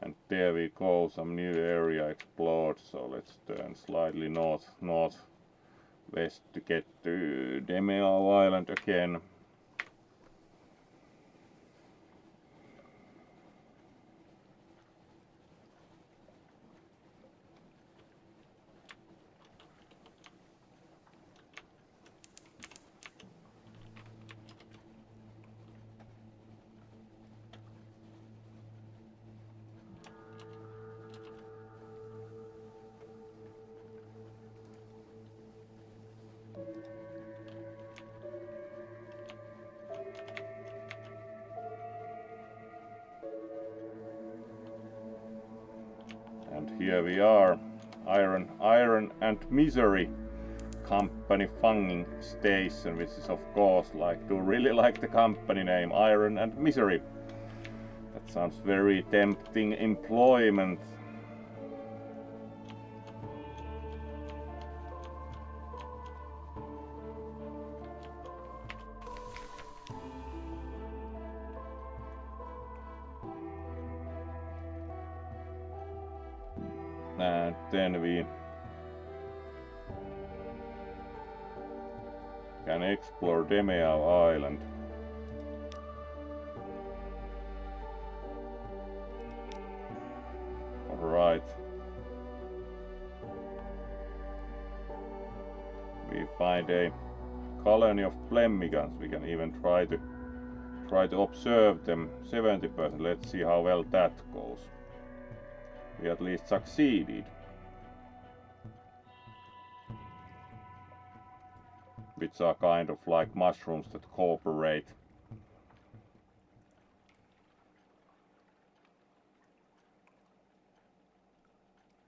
And there we go, some new area explored, so let's turn slightly northwest to get to Demeau Island again. And here we are, Iron and Misery company funging station, which is of course really like the company name, Iron and Misery. That sounds very tempting employment. And then we can explore Demeau Island. Alright. We find a colony of ptarmigans. We can even try to observe them. 70%. Let's see how well that goes. We at least succeeded. Which are kind of like mushrooms that cooperate.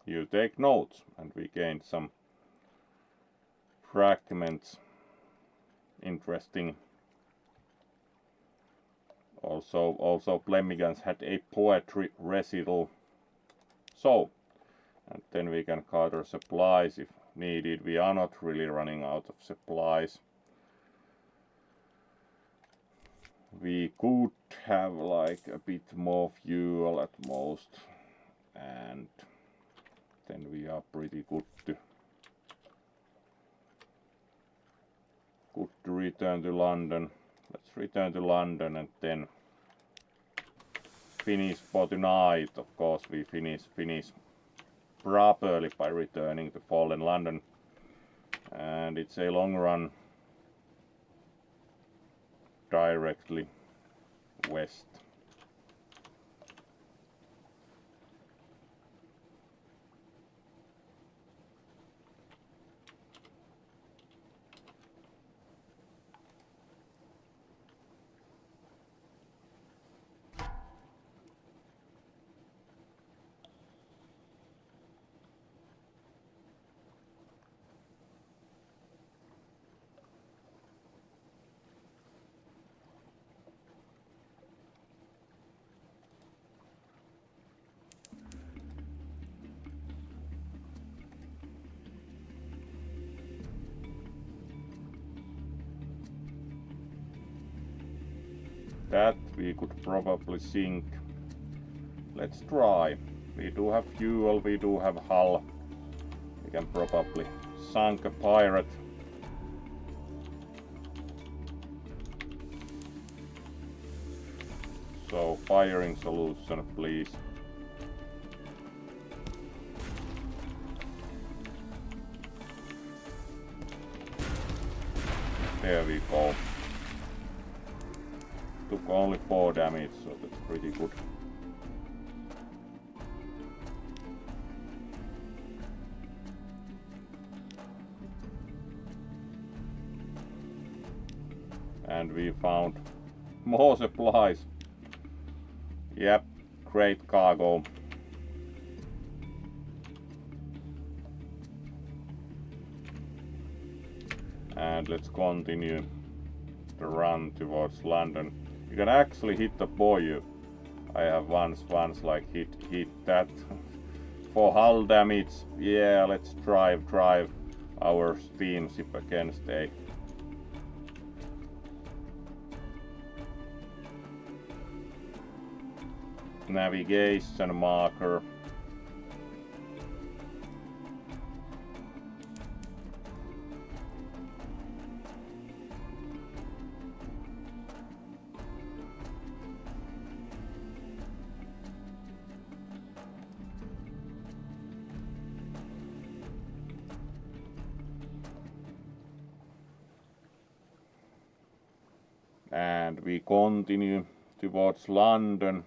you take notes, and we gained some fragments. Interesting. Also Plemigans had a poetry recital. So, and then we can gather supplies if needed. We are not really running out of supplies. We could have like a bit more fuel at most, and then we are pretty good to return to London. Let's return to London and then finish for tonight. Of course, we finish properly by returning to Fallen London, and it's a long run directly west. That we could probably sink. Let's try. We do have fuel, we do have hull. We can probably sink a pirate. So firing solution, please. There we go. Took only 4 damage, so that's pretty good. And we found more supplies. Yep, great cargo. And let's continue the run towards London. You can actually hit the buoy. I have once like hit that for hull damage. Yeah, let's drive our steamship against a navigation marker. And we continue towards London.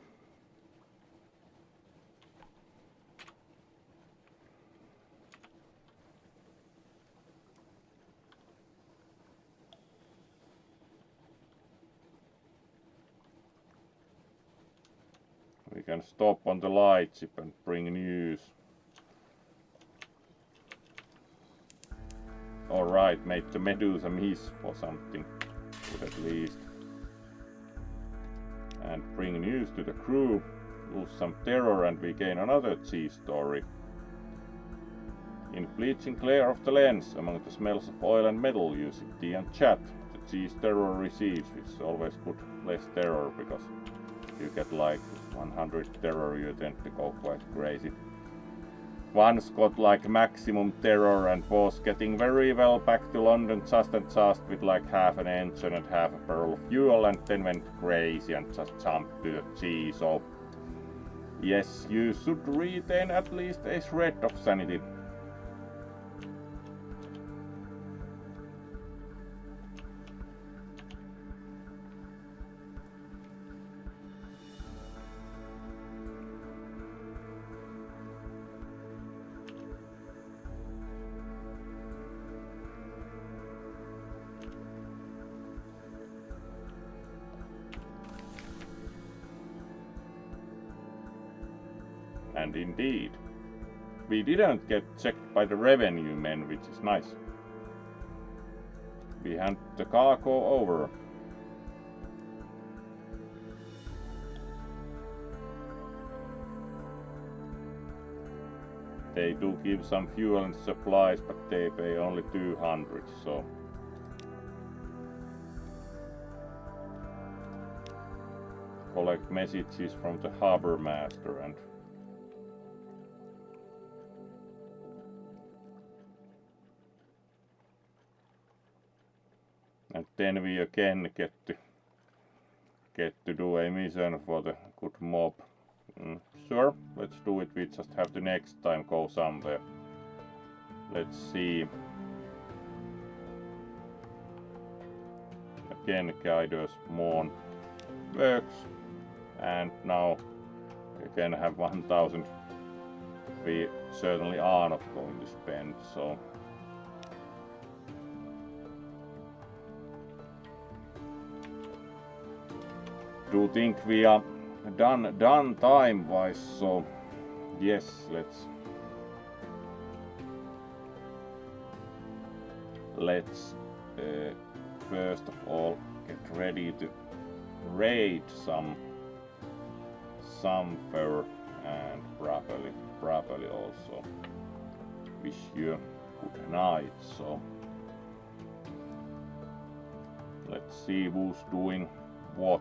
We can stop on the lightship and bring news. Alright, made the Medusa miss for something, good at least. And bring news to the crew, lose some terror, and we gain another cheese story. In bleaching glare of the lens, among the smells of oil and metal, you sit tea and chat. The cheese terror receives, which is always good, less terror, because if you get like 100 terror, you tend to go quite crazy. Once got like maximum terror and was getting very well back to London just with like half an engine and half a barrel of fuel, and then went crazy and just jumped to the sea. So yes, you should retain at least a shred of sanity. And indeed, we didn't get checked by the revenue men, which is nice. We hand the cargo over. They do give some fuel and supplies, but they pay only 200, so collect messages from the harbor master and then we again get to do a mission for the good mob. Sure, let's do it. We just have to next time go somewhere. Let's see. Again, Guiders Moon works, and now we can have 1000. We certainly are not going to spend, so do think we are done time wise, so yes, let's first of all get ready to raid some fur, and properly also wish you good night. So let's see who's doing what.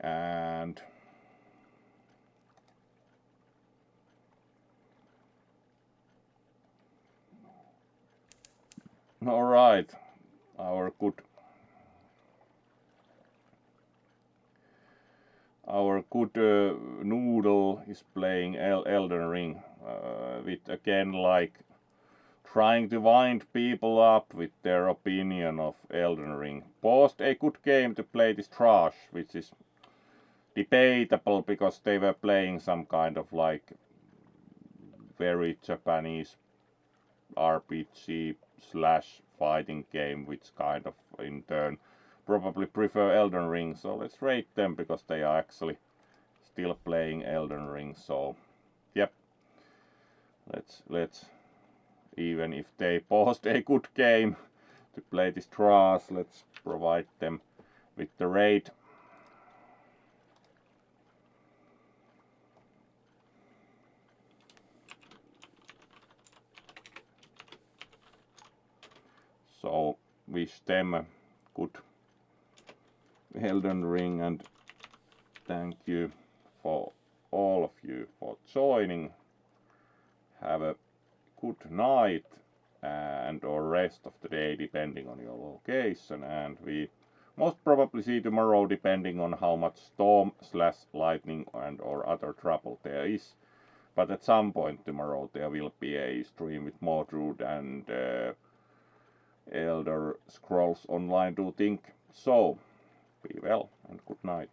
And all right, our good Noodle is playing Elden Ring with again like trying to wind people up with their opinion of Elden Ring. Paused a good game to play this trash, which is debatable because they were playing some kind of like very Japanese RPG slash fighting game, which kind of in turn probably prefer Elden Ring. So let's rate them because they are actually still playing Elden Ring. So yep, let's even if they paused a good game to play this trash, let's provide them with the raid. So wish them a good Elden Ring, and thank you for all of you for joining. Have a good night and or rest of the day depending on your location, and we most probably see tomorrow depending on how much storm slash lightning and or other trouble there is. But at some point tomorrow there will be a stream with Mordred and Elder Scrolls Online, do think. So be well and good night.